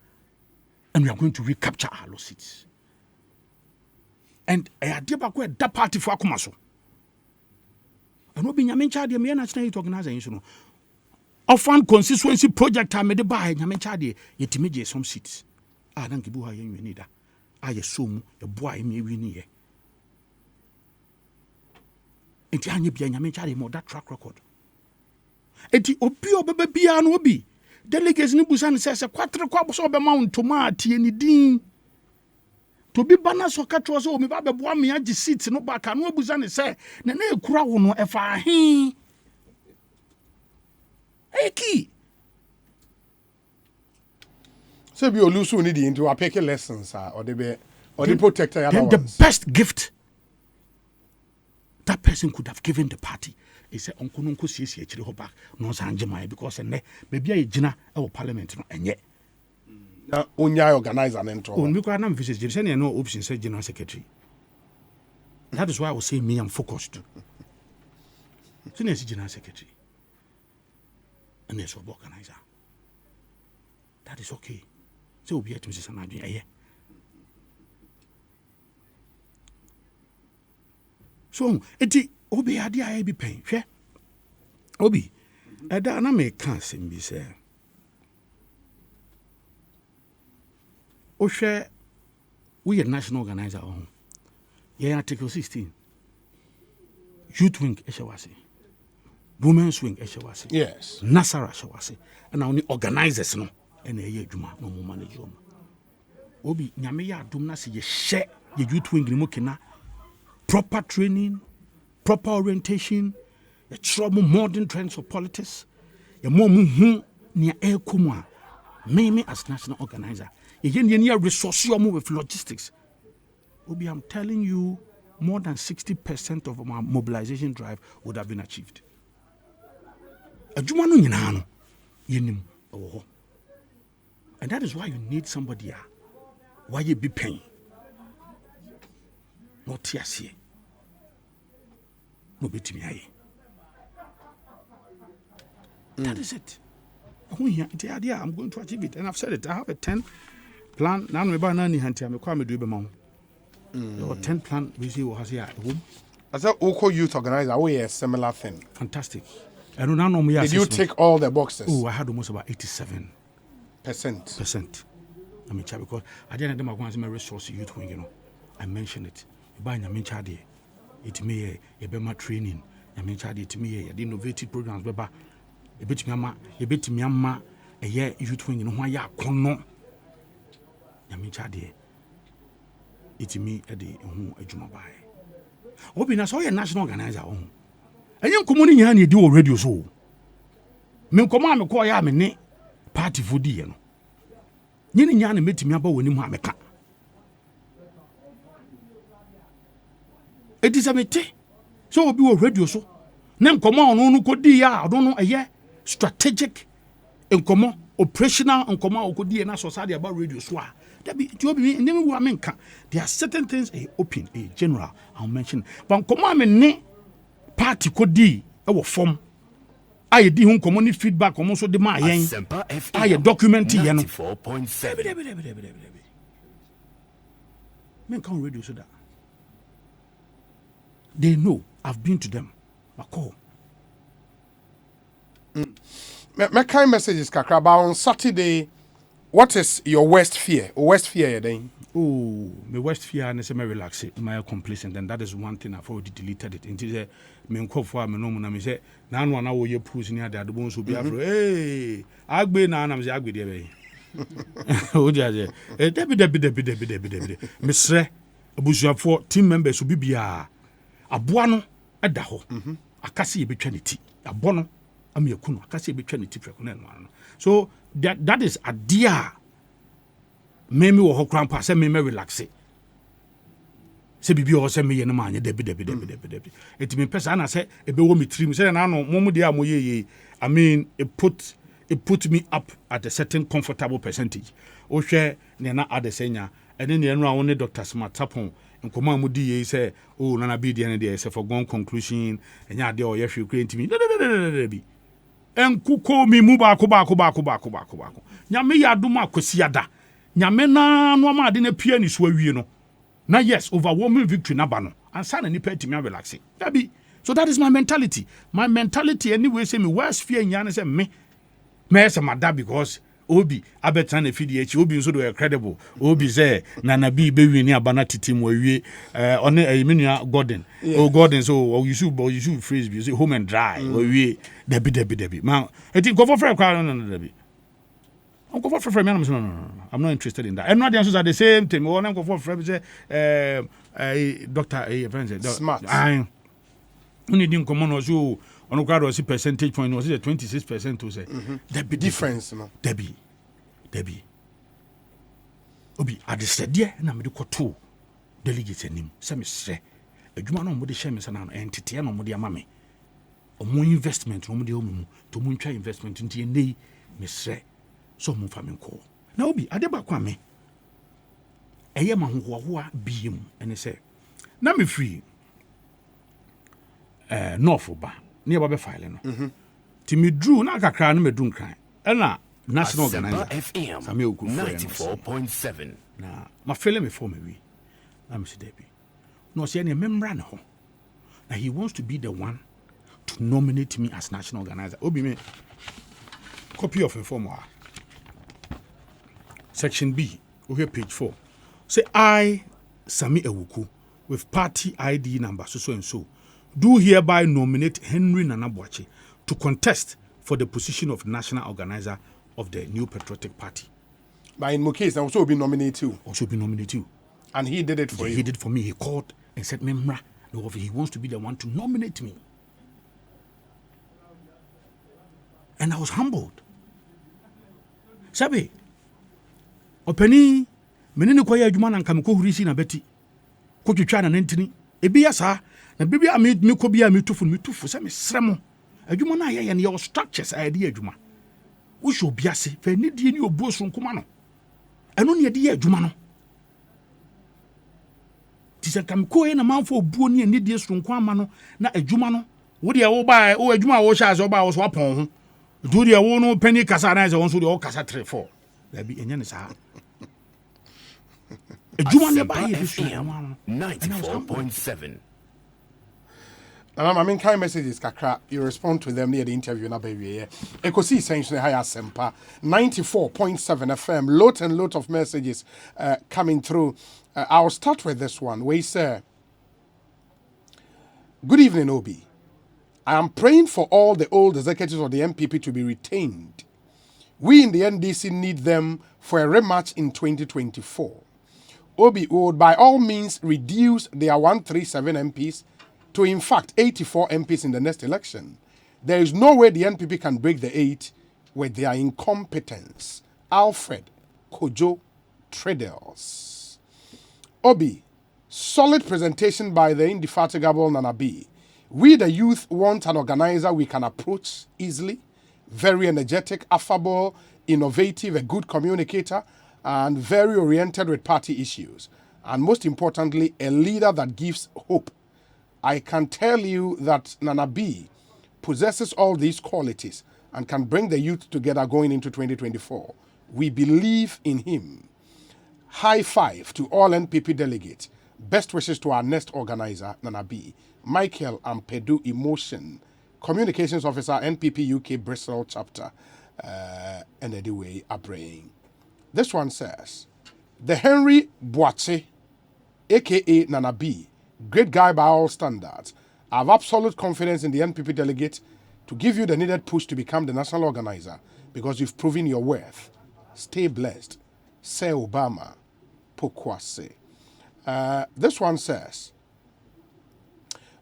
And we are going to recapture our lost seats. And I idea back where that party for Akumaso. And Obi Nyame Chade me national youth organization. Often constituency project I made by Nyame Chade yetime some seats. Ah, dan kibu ha yen need that. Ah, ye som ye boy me wini ye. Enti anye bia Nyame Chade mo that track record. Enti obi obebe bia no obi. Delegates ni busa ne se kwatre kwa so be ma ntoma atie ni din. To be bana so katro so me ba be boa me agi seat no back no busa ne se na na ekura wo no efa he. Eki. So be olusu need into a pick lessons or the protector then the best gift that person could have given the party is say onko no nko siesie chiri ho back no sanje mai because ne maybe a gina e parliament no enye na onya organizer na ntro on me kwa na mfise je say no option say general secretary. That is why I was saying me I'm focused. So na general secretary and yes organizer. That is okay. So obi etim say na adwen eye. So eti obi ade aye bi pen hwe obi eda na me kan sem bi say o hwe we national organizer on yeah article 16 youth wing eshawase women's wing eshawase yes nasara eshawase and only organizers no and eye adwuma no mo manage o obi nyame ya adom na se ye hye ye youth wing ni mo kena proper training, proper orientation, a trouble modern trends of politics, a more near air kumwa. Me as national organizer, a near resource with logistics. Obi, I'm telling you, more than 60% of my mobilization drive would have been achieved. A jumano yinano, yenim, oh. And that is why you need somebody. Why you be paying? Not tears. No bit me aye. That is it. The idea I'm going to achieve it, and I've said it. I have a 10 plan. Now me ba na ni hanti am kwa me do be ma. Your 10 plan we see what has here at home. As a local youth organizer, we a similar thing. Fantastic. And now no me. Did you tick all the boxes? Oh, I had almost about 87%. I mean, because I didn't know my resource youth wing, you know. I mentioned it. By Nyame Chade, it may a bema training. Nyame Chade, it may a innovative programs, beba a bit Myanmar, a year youth wing in Waya Kono. Nyame Chade, it me a day on a Jumabai. Obina saw a national organizer on. And young community and you do radio so. Men command me call ya me party for the no. Nini nyane meti me about when you meka. It is a mete. So will be a radio so. Nem command no kodi ya, I don't know a year strategic and command operational and command kodi na society about radio so. That be to be name wo amenka. There are certain things a open a general I'll mention. But command me ne party kodi e wo form. I di hun community feedback on so de ma yen. I document yen. 94.7. Men can radio so that. They know I've been to them. I call. My kind message is Kakraba on Saturday. What is your worst fear? Worst fear then? Oh, my worst fear and say me relax it, my complacent, and that is one thing I've already deleted it. Into the me call for me no me say na no na wo ye push near the bones will be afro. Hey, agbe na na me say agbe dey. O jaje. Debi. Mesre abusuafo team members will be bia. Aboa no eda ho. Akase ye betwa ne ti. Abo no am ye kunu akase ye betwa ne ti preko na no. So that is a dear. Memi wo ho krampa se me relax it. Se bibi o se me ye no ma anye debi. It me pesa na se ebe wo me trim se na no momu de amoye I mean it put me up at a certain comfortable percentage. O hwe ne na ade senya ene ne enra wo ne Dr. Smart Tapon nkɔmɔ a mudi yɛ sɛ oh Nana B deɛ ne deɛ sɛ for gone conclusion ɛnyɛ adeɛ ɔyɛ hwɛ kura ntimi bi ɛnkukɔ mi mu baako nyame yɛ adom akwasi ada nyame na no ama ade na pia ne so awie no na yes overwhelming victory na ba no ansa na nipa atimi relax dabi. So that is my mentality anyway say me worst fear nyane say me say mada because obi abetan na fidi echi obi nso do credible obi say Nana B be wi ni abana titim wa wie one ayimnua Gordon Gordon so you should phrase be say home and dry wa wie debi man eti go for friend kwa no debi I'm going for friend no I'm not interested in that and not the answers are the same thing one I'm going for friend say doctor smart Only didn't come on also on a crowd was percentage point was it 26% to say there be difference no Debbie Obi at the said yeah na me ko two delegates anim say me sre adwuma no mo de share me sana no entity no mo de ama me omo investment no mo de omo to mo ntwa investment nti nei me sre so mo fa me ko na obi ade ba kwa me eye ma hohoa biem ene say na me free north ba ne ba be file no ti me drew na kakra no me dun kran na national organizer FM 94.7 na ma fele me for me wi na me debi no say ne memra ne ho na he wants to be the one to nominate me as national organizer obi me copy of inform section B over page 4 say I Sami Ewuku with party ID number so and so do hereby nominate Henry Nana Boakye to contest for the position of national organizer of the New Patriotic Party. But in my case, I also be nominated too. And he did it for you. He did it for me. He called and said, Memra, he wants to be the one to nominate me. And I was humbled. Sabe, openi, menene kwa ya adwuma na nka me ko hurisi na beti. Ko twetwa na nantini. Ebi ya sa na bibi a me ko bia me tufu se me sremo. Adwuma na ye ne your structures ayede adwuma. Wo hwe obi ase fa ni die ni obu osunkuma no. Eno ne ye adwuma no. Tisa kam ko ye na manfo obuo ne ni die sunkuma no na adwuma no. Wo de wo ba wo adwuma wo sha ase wo ba wo so apon ho. Do de wo no penny kasa na ase won so de wo kasa 3-4. Da bi enya ne sa. Adwuma ne ba ye FM 94.7 I mean, kind messages, kakra. You respond to them near the interview. Na baby, Ekosiisen higher sempa 94.7 FM. Lot and lot of messages coming through. I'll start with this one. We say, "Good evening, Obi. I am praying for all the old executives of the MPP to be retained. We in the NDC need them for a rematch in 2024. Obi would by all means reduce their 137 MPs." to in fact 84 MPs in the next election. There is no way the NPP can break the 8 with their incompetence. Alfred Kojo Tradels. Obi, solid presentation by the indefatigable Nana B. We the youth want an organizer we can approach easily, very energetic, affable, innovative, a good communicator, and very oriented with party issues. And most importantly, a leader that gives hope. I can tell you that Nana B possesses all these qualities and can bring the youth together going into 2024. We believe in him. High five to all NPP delegates. Best wishes to our next organizer, Nana B. Michael Ampedu Emotion, Communications Officer, NPP UK Bristol Chapter. And anyway, Abraham. This one says, the Henry Boakye, a.k.a. Nana B, great guy by all standards. I have absolute confidence in the NPP delegate to give you the needed push to become the national organizer because you've proven your worth. Stay blessed. Say Obama. Pokwase. This one says,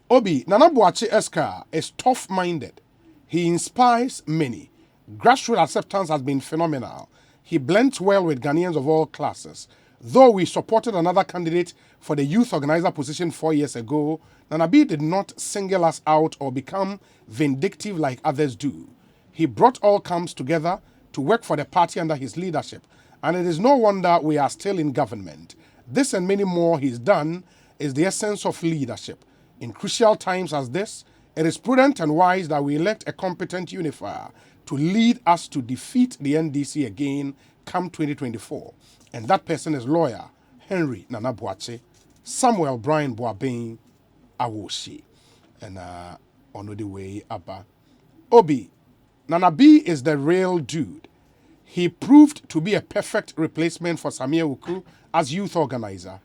Obi, Nana Boakye Eska is tough-minded. He inspires many. Grassroots acceptance has been phenomenal. He blends well with Ghanaians of all classes. Though we supported another candidate for the youth organizer position 4 years ago, Nana B did not single us out or become vindictive like others do. He brought all camps together to work for the party under his leadership, and it is no wonder we are still in government. This and many more he's done, is the essence of leadership. In crucial times as this, it is prudent and wise that we elect a competent unifier to lead us to defeat the NDC again come 2024. And that person is lawyer Henry Nana Boakye, Samuel Brian Boabeng Awoshi. And on the way Abba. Obi, Nana B is the real dude. He proved to be a perfect replacement for Samia Ukru as youth organizer.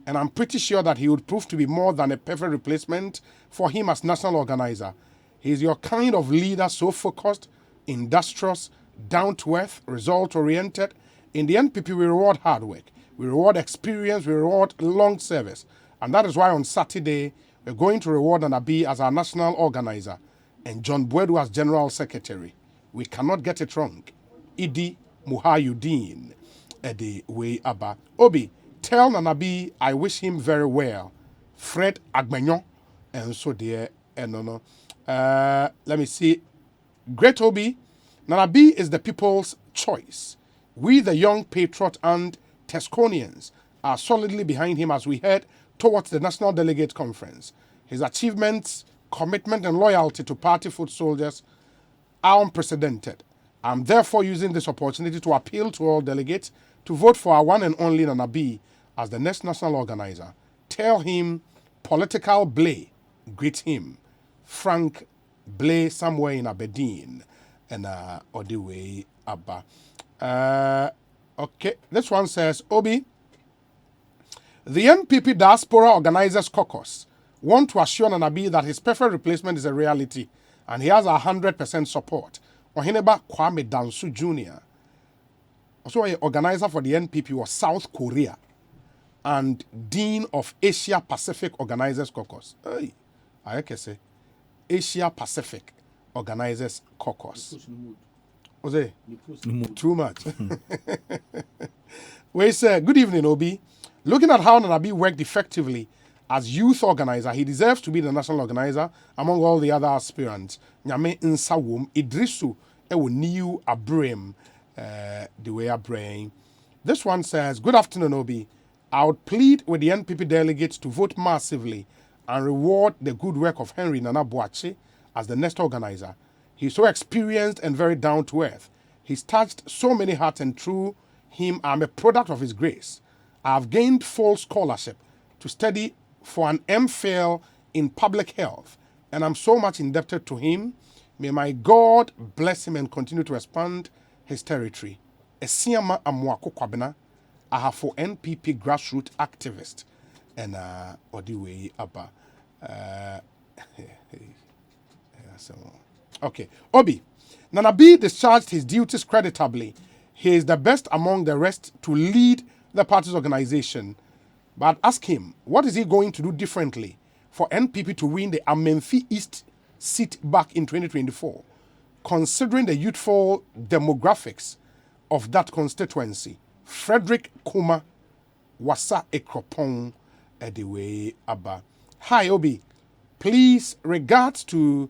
And I'm pretty sure that he would prove to be more than a perfect replacement for him as national organizer. He's your kind of leader, so focused, industrious, down-to-earth, result-oriented. In the NPP, we reward hard work. We reward experience. We reward long service. And that is why on Saturday, we're going to reward Nanabi as our national organizer and John Boedu as general secretary. We cannot get it wrong. Idi Muhayuddin, Eddie Way Abba. Obi, tell Nanabi I wish him very well. Fred Agbenyon. And so dear, and no. Let me see. Great Obi, Nanabi is the people's choice. We, the young patriot and Tesconians, are solidly behind him as we head towards the National Delegate Conference. His achievements, commitment, and loyalty to party foot soldiers are unprecedented. I'm therefore using this opportunity to appeal to all delegates to vote for our one and only Nanabi as the next national organizer. Tell him political Blay, greet him. Frank Blay somewhere in Aberdeen. And Odiwe Abba. Okay, this one says, Obi, the NPP Diaspora Organizers Caucus want to assure Nanabi that his perfect replacement is a reality and he has 100% support. Oheneba Kwame Dansu Jr., also an organizer for the NPP, was South Korea and Dean of Asia Pacific Organizers Caucus. Hey, I can say Asia Pacific Organizers Caucus. Was it? Too much. We say, good evening, Obi. Looking at how Nanabi worked effectively as youth organizer, he deserves to be the national organizer among all the other aspirants. Nyame Nsawum, Idrisu, Ewo Niu Abraham, the way Abraham. This one says, good afternoon, Obi. I would plead with the NPP delegates to vote massively and reward the good work of Henry Nana Boakye as the next organizer. He's so experienced and very down to earth. He's touched so many hearts, and through him, I'm a product of his grace. I've gained full scholarship to study for an MPhil in public health, and I'm so much indebted to him. May my God bless him and continue to expand his territory. Esiama Amwako Kwabena, I have for NPP grassroots activist, and Odiwe Abba. Okay, Obi, Nanabi discharged his duties creditably. He is the best among the rest to lead the party's organization. But ask him, what is he going to do differently for NPP to win the Amenfi East seat back in 2024, considering the youthful demographics of that constituency? Frederick Kuma Wasa Ekropong Ediwe Abba. Hi, Obi. Please, regards to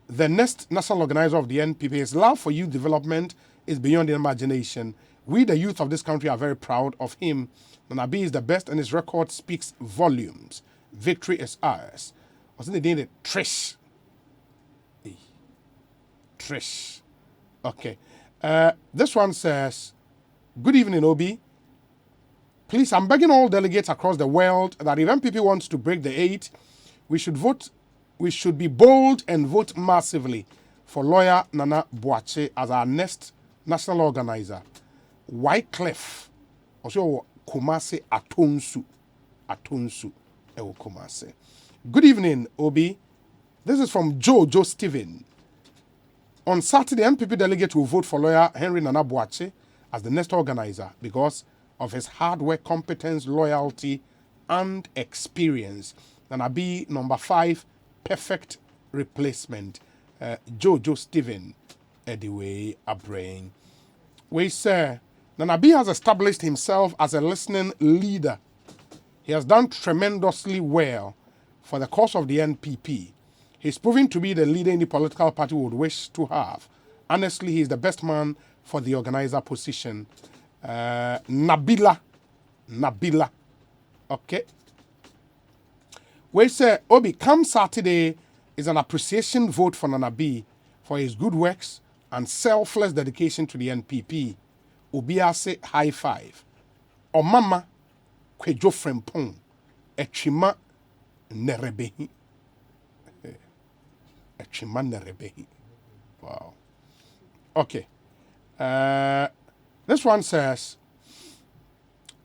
the next national organizer of the NPP. His love for youth development is beyond imagination. We, the youth of this country, are very proud of him. Nanabi is the best, and his record speaks volumes. Victory is ours. Wasn't it the Trish? Trish. Okay. This one says, good evening, Obi. Please, I'm begging all delegates across the world that if NPP wants to break the 8, we should be bold and vote massively for lawyer Nana Boakye as our next national organizer. Wycliffe, also Kumase Atonsu, Ewo Kumase. Good evening, Obi. This is from Joe Stephen. On Saturday, MPP delegate will vote for lawyer Henry Nana Boakye as the next organizer because of his hard work, competence, loyalty, and experience. Nanabi number 5, perfect replacement. Joe Stephen, Ediwe Abrain. We say Nanabi has established himself as a listening leader. He has done tremendously well for the cause of the NPP. He's proving to be the leader in the political party we would wish to have. Honestly, he's the best man for the organizer position. Nabila. Okay. We say, Obi, come Saturday is an appreciation vote for Nana B for his good works and selfless dedication to the NPP. Obiase high five. O mama kwejo frempong echima nerebehi. Echima nerebehi. Wow. Okay. This one says,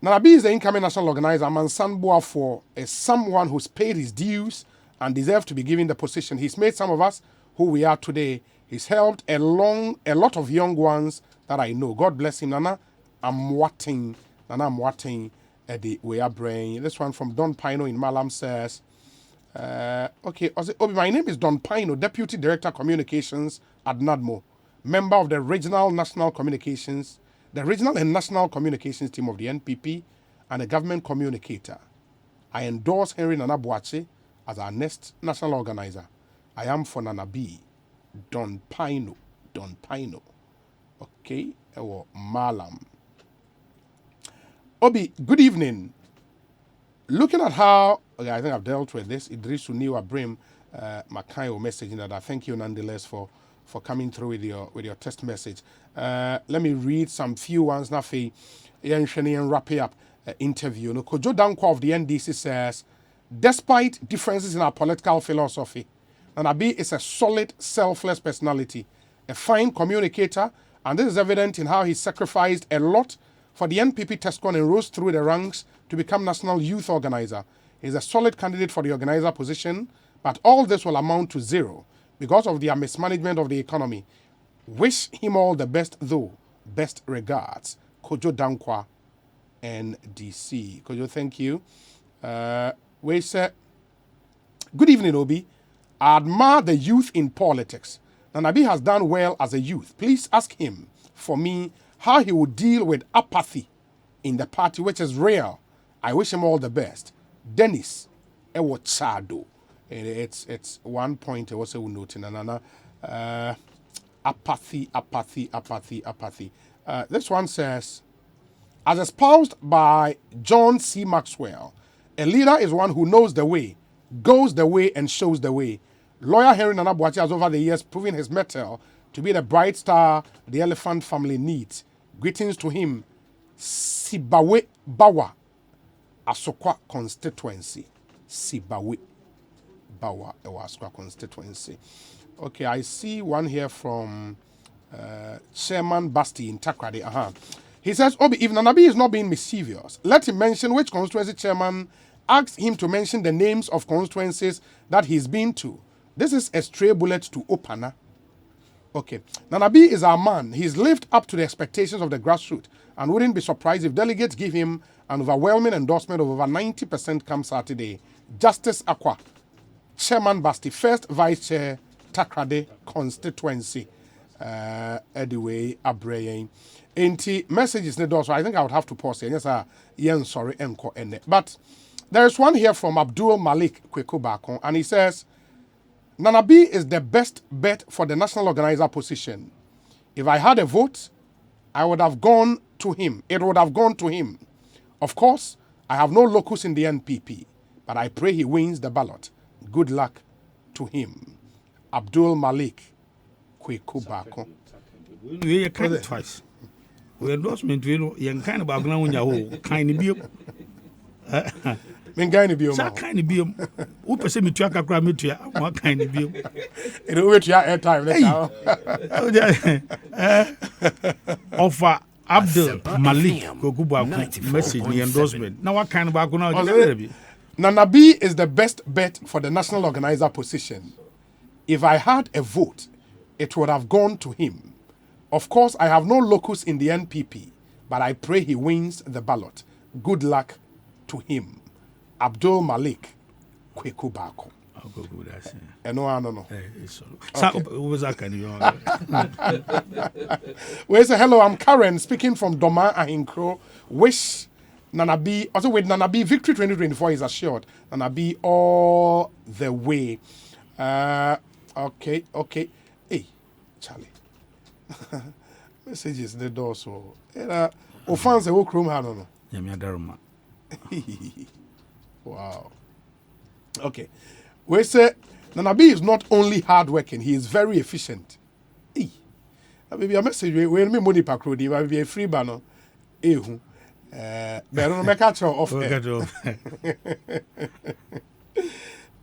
Nanabi is the incoming national organizer. Mansan Boafo is someone who's paid his dues and deserves to be given the position. He's made some of us who we are today. He's helped a lot of young ones that I know. God bless him. Nana, I'm watching. Eddie, we are brain. This one from Don Pino in Malam says, okay, Obi, my name is Don Pino, Deputy Director Communications at NADMO, member of the Regional and National Communications team of the NPP, and a government communicator. I endorse Henry Nana Boakye as our next national organizer. I am for Nana B. Don Pino. Okay, Malam. Obi, good evening. Looking at how, okay, I think I've dealt with this, Idrisu Niwa Brim, Makayo message that I thank you nonetheless for coming through with your text message. Let me read some few ones now for and wrap it up interview. No, Kojo Dankwa of the NDC says, despite differences in our political philosophy, Nanabi is a solid, selfless personality, a fine communicator, and this is evident in how he sacrificed a lot for the NPP TESCON and rose through the ranks to become national youth organizer. He's a solid candidate for the organizer position, but all this will amount to zero because of their mismanagement of the economy. Wish him all the best though. Best regards. Kojo Dankwa, NDC. Kojo, thank you. We say, good evening, Obi. I admire the youth in politics. Nanabi has done well as a youth. Please ask him, for me, how he would deal with apathy in the party, which is real. I wish him all the best. Dennis Ewochado. It's 1 point. I was noting apathy. This one says, as espoused by John C. Maxwell, a leader is one who knows the way, goes the way, and shows the way. Lawyer Henry Nana Boakye has over the years proven his mettle to be the bright star the elephant family needs. Greetings to him, Sibawe Bawa, Asokwa constituency. Sibawe Bawa, Asokwa constituency. Okay, I see one here from Chairman Basti in Takrade. He says, Obi, if Nanabi is not being mischievous, let him mention which constituency chairman asked him to mention the names of constituencies that he's been to. This is a stray bullet to Opana. Okay. Nanabi is our man. He's lived up to the expectations of the grassroots and wouldn't be surprised if delegates give him an overwhelming endorsement of over 90% come Saturday. Justice Akwa, Chairman Basti, first Vice Chair, Takrade constituency. Anyway, Abraying. Messages in the door, so I think I would have to pause here. Yes, sorry, enko ene. But there is one here from Abdul Malik Kwekubakon, and he says, Nanabi is the best bet for the national organizer position. If I had a vote, I would have gone to him. It would have gone to him. Of course, I have no locus in the NPP, but I pray he wins the ballot. Good luck to him. Abdul Malik Kwekubakon. We kind of twice. We endorsement, you kind of background when you kind of be. Mengani bi o ma. Kind of be. Who person me tuaka kra me tua. What kind of be. It wait your air time later. Offer Abdul Malik Kwekubakon message the endorsement. Now what kind of background? Nanabi is the best bet for the national organizer position. If I had a vote, it would have gone to him. Of course, I have no locus in the NPP, but I pray he wins the ballot. Good luck to him. Abdul Malik Kwekubakon. I'll go with that. No. Was that kind of We say hello, I'm Karen speaking from Doma Ahinkro. Wish Nanabi, also with Nanabi, victory 2024 is assured. Nanabi all the way. Okay. Hey, Charlie. Messages the door so. Offense a walk room, I don't know. Yamia Daruma. Wow. Okay. We say Nanabi is not only hardworking, he is very efficient. Maybe a message we money pakrodi, but be a free banner. But I don't make a off.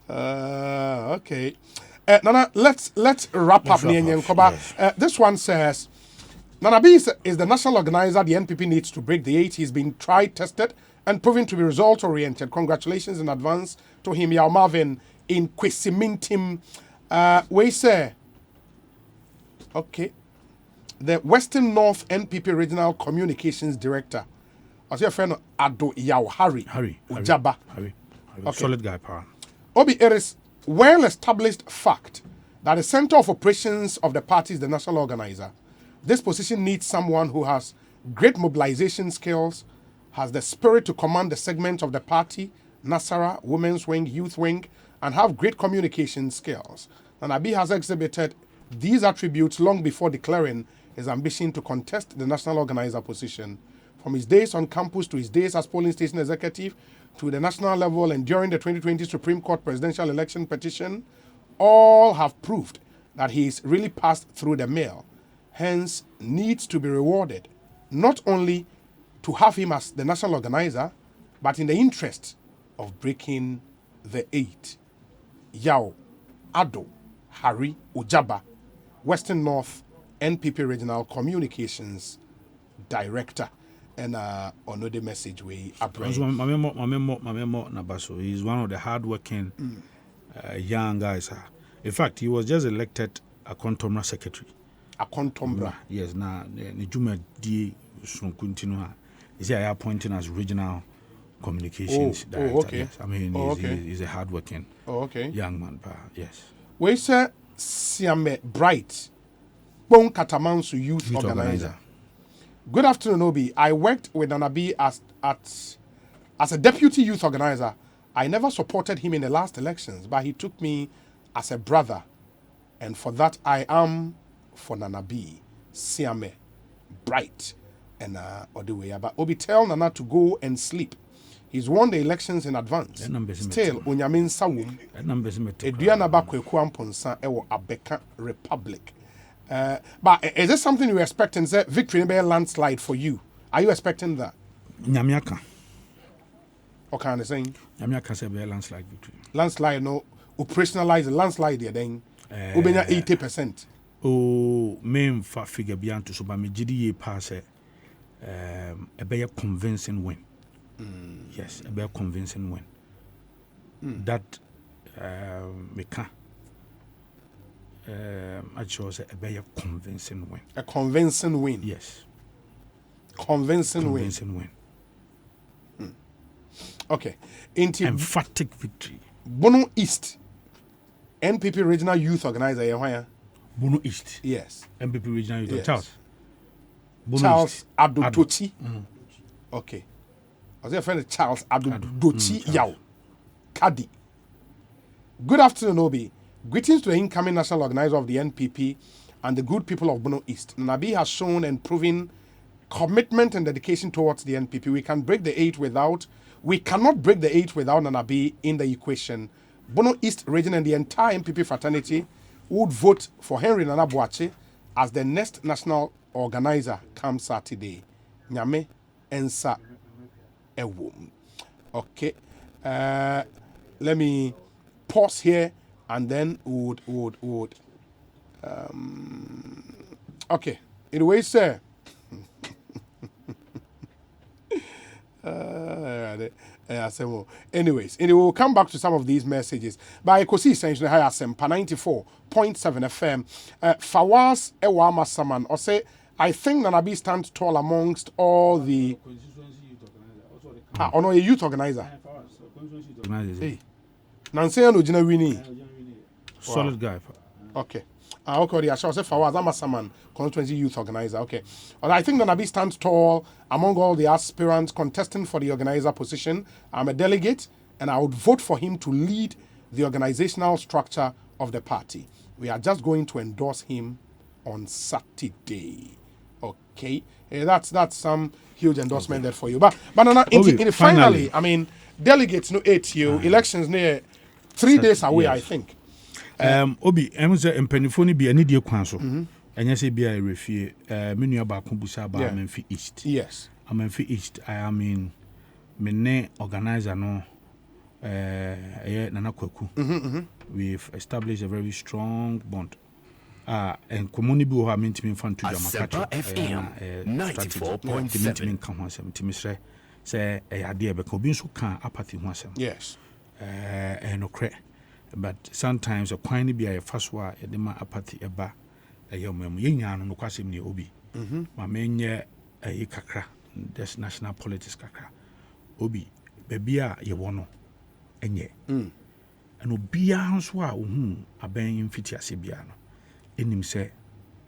Okay. Nana, let's wrap up. This one says, Nanabi is the national organizer the NPP needs to break the 8. He's been tried, tested, and proven to be result-oriented. Congratulations in advance to him, Yao Marvin, in Kwesimintim. We say, okay, the Western North NPP Regional Communications Director, what's your friend Ado Yao Harry Ujaba. Harry. Okay. Solid guy, power. Obi, it is well-established fact that the center of operations of the party is the national organizer. This position needs someone who has great mobilization skills, has the spirit to command the segment of the party, Nasara, Women's Wing, Youth Wing, and have great communication skills. And Abi has exhibited these attributes long before declaring his ambition to contest the national organizer position. From his days on campus to his days as polling station executive to the national level and during the 2020 Supreme Court presidential election petition, all have proved that he's really passed through the mail, hence needs to be rewarded, not only to have him as the national organizer, but in the interest of breaking the 8. Yao Ado Harry Ujaba, Western North NPP Regional Communications Director. And another message we appreciate. He's one of the hardworking young guys. In fact, he was just elected a Contomra secretary. A Contomra? Yes. Now, Nijuma D. Sunkuntinu is here appointing as regional communications director. Oh, okay. Yes. I mean, he's a hardworking young man. Yes. We say Siame Bright, Bon Katamansu Youth Organizer. Good afternoon, Obi. I worked with Nanabi as a deputy youth organizer. I never supported him in the last elections, but he took me as a brother. And for that, I am for Nanabi, Siame, Bright, and Oduwe. But Obi, tell Nana to go and sleep. He's won the elections in advance. Still, Unyamin Sawum, Eduana Bakwekuamponsa, Ewo Abeka Republic. But is this something you're expecting? Say victory in a landslide for you? Are you expecting that? Nyamiaka. What kind of saying? Nyamiaka say be a landslide victory. Landslide, no. Operationalize the landslide there then. Ubenya 80%. Oh, main figure beyond to so by me GDA pass a be a convincing win. Yes, a be a convincing win. That me can. I chose a very convincing win. A convincing win? Yes. Convincing win. Okay. Emphatic victory. Bono East, NPP Regional Youth Organizer. Bono East? Yes. NPP Regional Youth yes. Charles? Charles Abdutoti. Okay. I was your friend Charles Abdutoti Yao. Kadi. Good afternoon, Obi. Greetings to the incoming national organizer of the NPP and the good people of Bono East. Nabi has shown and proven commitment and dedication towards the NPP. We cannot break the 8 without Nanabi in the equation. Bono East region and the entire NPP fraternity would vote for Henry Nana Boakye as the next national organizer come Saturday. Nyame Ensa Ewum. Okay. Let me pause here. And then would okay. Anyway, sir. Anyways, we'll come back to some of these messages. By Ekosiisen, Sempa 94.7 FM. Fawaz Ewama Saman, or say, I think Nanabi stands tall amongst all the. No, a youth organizer. Hey, Nancy Ojina Winnie. Solid guy. Okay. Okay, I shall say Fawaz Amasaman, constituency youth organizer. Okay. Well, I think Nanabi stands tall among all the aspirants contesting for the organizer position. I'm a delegate, and I would vote for him to lead the organizational structure of the party. We are just going to endorse him on Saturday. Okay. That's some huge endorsement there for you. But Nana, finally, I mean, delegates no 8 you, elections near 3 days away, I think. Obi, I'm saying Penifoni be any dear council. And yes, be a refugee. Many about Kumbusa, but I'm in East. Yes. I'm in East. I am in Mene organizer no. Nana Kweku. We've established a very strong bond. And community who are meant to be fun to Asempa FM 94.7. Come on, some Timisre say a idea because being so can apathy once. Yes. And okay. But sometimes a quine be a first war, a dema apathy a bar, a young man, no quasim ni obi. My main year a kakra, this national politics kakra. Obi, bebia ye wono, and ye. And obia hanswa, a bang in fitia sibiano. In him say,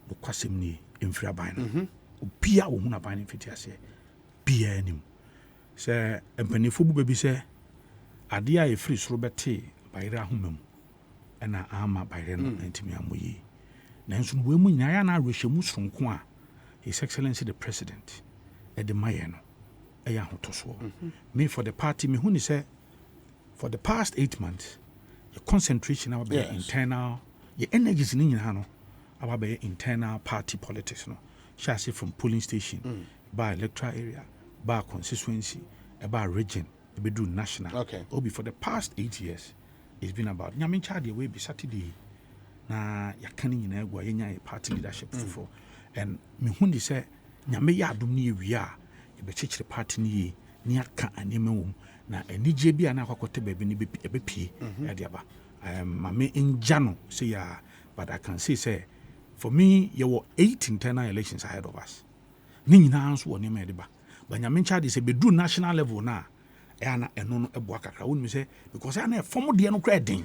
no quasim ni in Friabino. Obia wona binding fitia say, be him. Say, and Penifu baby say, Adia a free Roberti. Bayra humum na ama bayre no ntimi amoyi nanso we mu nyaya na arehwemu sonko a His Excellency the President e de maye no e ya hotoso me for the party me hu ni say for the past 8 months your concentration about internal your energies ni nyina no about internal party politics no shall say from polling station by electoral area by constituency about region be do national obi for the past 8 years. It's been about Nyamin Chadi way be Saturday. Na yakani in egwa yenya party leadership for. And me hundi say Nyame ya dumni we are be church party ni aka aneme na eni jebi ana kwakote bebe ni be pie adiaba. Mame injano say ya, but I can say for me you were 8 internal elections ahead of us. Ni nyina anso woni me deba. But Nyamin Chadi say be do national level na ana eno no eboa kakra wonu say because ana form de no kra den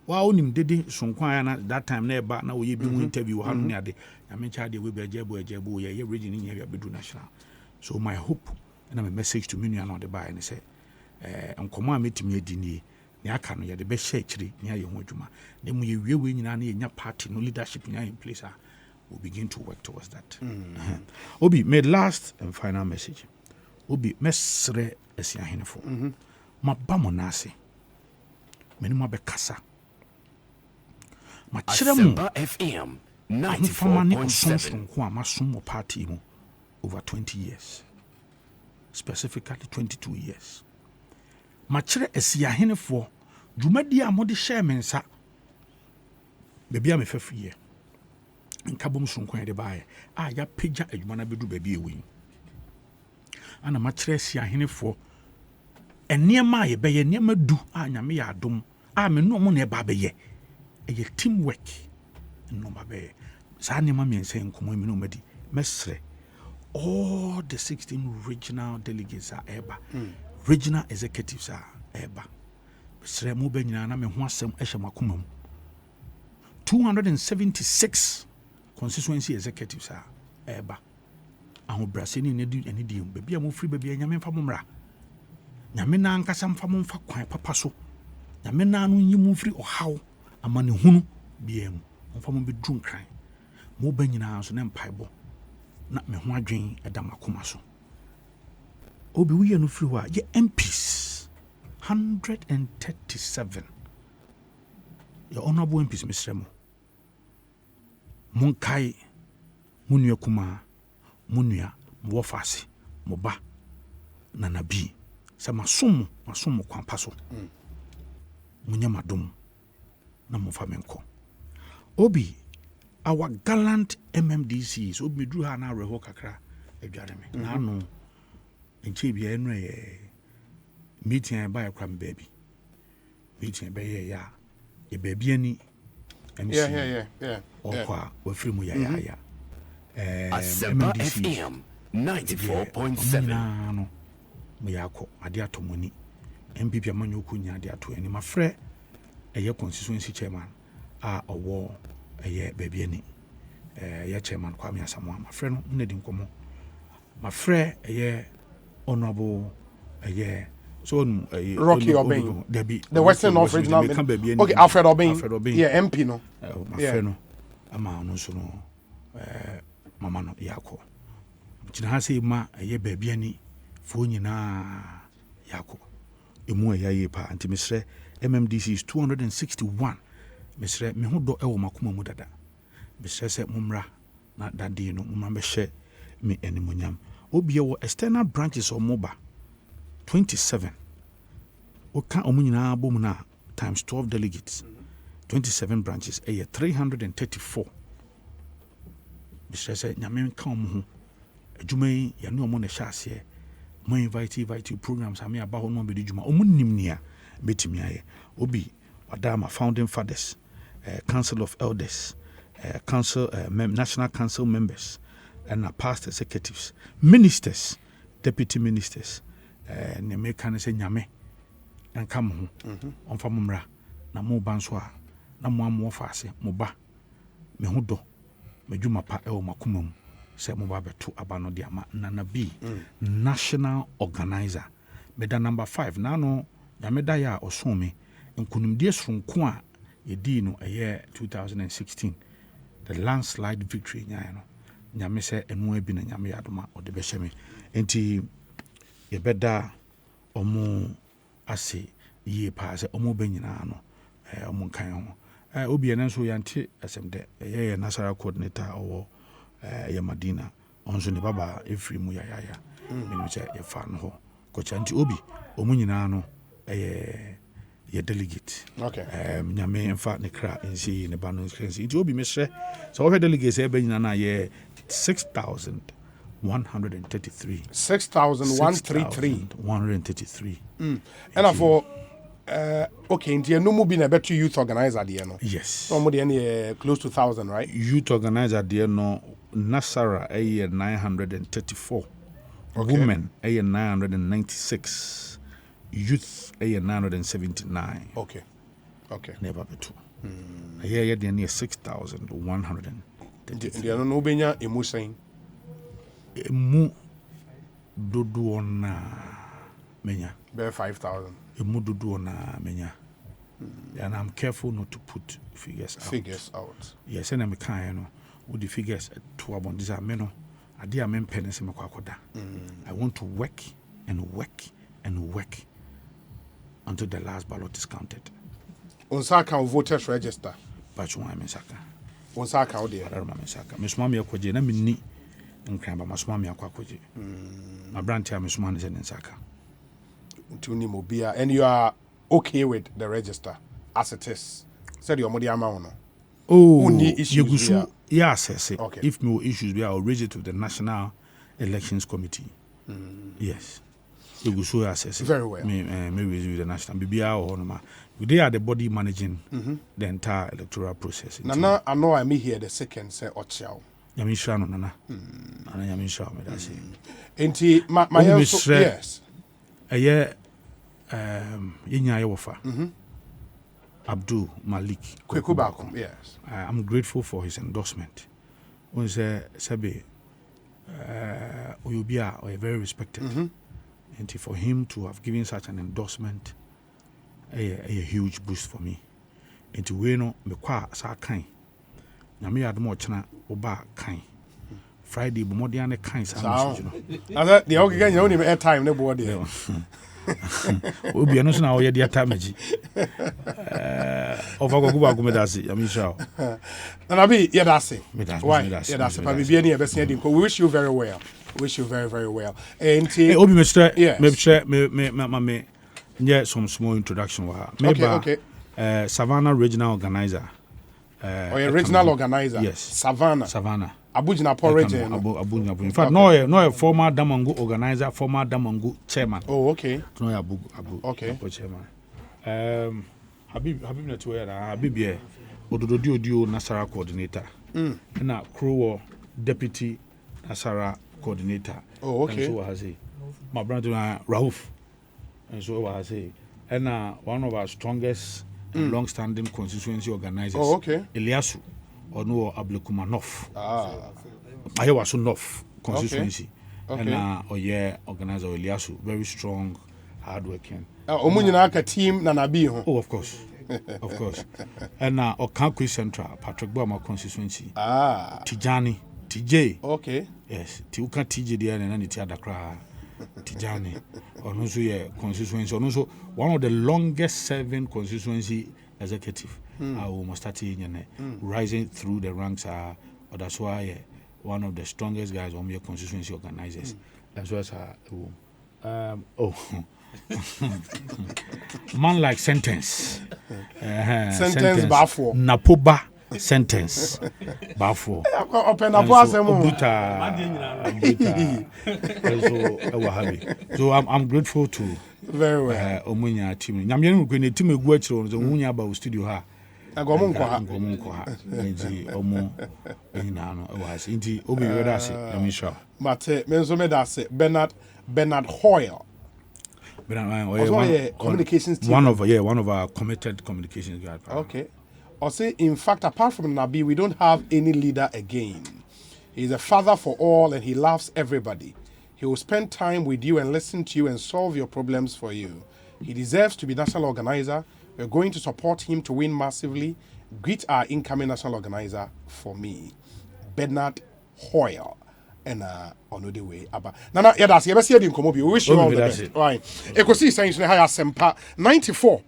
wa onim dede sonkwan ana that time na eba na oye bi mu interview ha no ne ade na me cha de we be ajebu ye region ni ya be do national. So my hope and my message to me no de buy and say enkomo a metimi adi ni ne aka no ye de be share kire ne aye ho adwuma na mu ye wiewe nyina na ye nya party no leadership nya in place we'll begin to work towards that. Obi, my last and final message. Obi mesre esi ahenefo maba mo nase meni mo be kasa ma kire mu FM 94.7 ko amasom mo party mu over 20 years, specifically 22 years. Ma kire esi ahenefo dwumadi a mo de share mensa bebi a me fafiye nkabom sonkwan de baaye a ya pagya adwuma na bedu bebi ewi ana ma kire esi ahenefo eniema ye beye niema du a nyame ya adom a me no mo na eba beye eye teamwork no ma beye sa niema me nse nkomo me no madi mesre all the 16 regional delegates are eba regional executives are eba mesre mo be nyina na me ho asem ehye makoma mu 276 constituency executives are eba aho braseni ne di eni di bebi a mo free bebi nyame mfa mo mra nyame na ankasa mfa mo mfa kwan papa so nyame na no nyi mo free ohaw amane hunu biem mfa mo be drum kran mo ba nyina so ne mpaibo na me ho adwen eda makoma so obi wiye no free wa ye MPs 137 your honorable MPs Mr. Monkai munua kuma munua mwofasi moba na nabi sa masomo kwan paso munya madom na mofa menko obi our gallant MMDCs obi medru ha na reho kakra adware me na no enche bia enu meeting by kram baby meeting by ya e baby ani Yeah. Okwa wafiri mu ya Asempa FM 94.7 no mu yakọ ade atomoni MPP amanyoku nya ade ato ani mafrɛ eye constituency chairman a owo eye baby ani eye chairman kwa me asamoa mafrɛ no nnedi nkomo mafrɛ eye honorable eye so Rocky Obeng, the Western North Regional. Okay, Alfred Obeng. Yeah, MP no. My friend, ama no so no mama no yako. Kina ha say ma ye baby ani fo nyina yako. Emu ya ye pa anti mesre MMDC is 261. Mesre me ho do e wo makoma mu dada. Mesre se mumra na dade no mumra be hye me animonyam. Obi wo external branches of MOBA 27. Oka omunyina bom na times 12 delegates. 27 branches 334. Mesre se nyame ka omo ho. Adwuma yi ya no omo na hye ase. Mo invite programs ame aba ho no be djuma. Omo nim nia betimi aye. Obi Wadama founding fathers, Council of Elders, National Council members, and past executives, ministers, deputy ministers, Neme can say Nyame, and come home on Famumra, na mo banswa, na mo fase, moba, me hudo, me juma pa e o makumum, se moba betu abano diama, nana B, national organizer, beda number 5, nano, Yameda ya osome, nkunimdie sonko a yedi no 2016 the landslide victory nyaa no nyame se enu abi na nyame yadoma ode be hyeme enti yebeda omo ase yie pa se omo benyina no omo nkan ho obi ene nso yante asemde ye nasara coordinator owo ye Madina onso ne baba efiri mu yaya menu che ye fa no ho kocha nti obi omo nyina no ye delegate. Okay. Nyame enfa ne kra nsi ne bano nsi. Nti obi mesre. So we delegates e banyina na ye 6,133. 6,133. 133. And for okay, nti no mu bi na better youth organizer there no. Yes. So mo dey close to 1,000, right? Youth organizer there no Nasara 934. Okay. Women 996. Youth 979. Okay. Never be two. Here they near 6,100. They no benya emotion. Emu dodo na menya. Be 5,000. Emu dodo na menya. And I'm careful not to put figures out. Yes, and I'm kind no. With the figures to about this ameno. Ade am pen se makwakoda. I want to work and work and work until the last ballot is counted. On saka voters register. Bachwa mesaka. On saka o there. Arama mesaka. Mesuma me akwaje na menni nkran ba masuma me akwaje. Na branch ya mesuma ne nsaka. Ntuni mobia and you are okay with the register as it is. Said your money amount no. Oh, only issues. Yes. Okay. If no issues we I'll raise it to the National Elections Committee. Yes. You so assess very well. Me raise with the national BBR or no. They are the body managing the entire electoral process. Nana, I know I'm here the second say Ochiao. Yamisha no nana. Ana Yamisha me that say. Enti my yes. Aye yinya yewofa. Abdul Malik Kwekubakum, yes. I'm grateful for his endorsement. When say Sabe Oyobia or very respected. And for him to have given such an endorsement a huge boost for me. And to we no me kwa sa kan. Na me admo chena oba kan. Friday bomodian ne kan sa message no. Ada the okay gan you only airtime ne board there. Obi eno so na oye dia tamaji. Ofa go ba medasi Yamisha. And abi yedase. Why? Yedase. Yedase pa bibia ne yebesi edi ko we wish you very well. Wish you very, very well. And Obi Mr. Yes. Me yeah, some small introduction. Okay. Savannah regional organizer. Regional organizer. Yes. Savannah. Abujina Paul region. Abujina. In fact, no former Damangu organizer, former Damangu chairman. Oh, okay. No Abu. Okay. Chairman. Habib Netwera. Habib Ododio Nasara coordinator. Na Crow deputy Nasara coordinator. Oh, okay. And so has he. My brother Rauf. And so was he. And one of our strongest and long-standing constituency organizers. Oh, okay. Eliasu Ono Ablekumanov. I was so North constituency. Okay. And organizer Eliasu, very strong, hardworking. Omunyina team Nanabi. Oh, of course. And Okankwi Central, Patrick Boma constituency. Tijani. TJ. Okay. Yes. Tiuka TJ there and then it's other cry. Tijani, or also constituency, or also one of the longest serving constituency executive. Must start rising through the ranks. Or that's why one of the strongest guys on your constituency organizers. That's why man like sentence. Sentence Bafo. Napoba sentence. Bafo. Open up So I'm grateful to very well. Omunya team. Nyamyen ko ne team egu akire so munya ba studio ha. Agomon ko ha. Nti omo ehina no e was nti obi we da seamisha. But me nso me da se Bernard Hoyle. Communications team. One of our committed communications guys. Okay. Or say, in fact, apart from Nabi, we don't have any leader again. He's a father for all and he loves everybody. He will spend time with you and listen to you and solve your problems for you. He deserves to be national organizer. We're going to support him to win massively. Greet our incoming national organizer for me, Bernard Hoyle. And on the way, Abba. Nana, yeah, that's the best year in Komobi. We wish you all the best. Right. Ekosiisen, 94.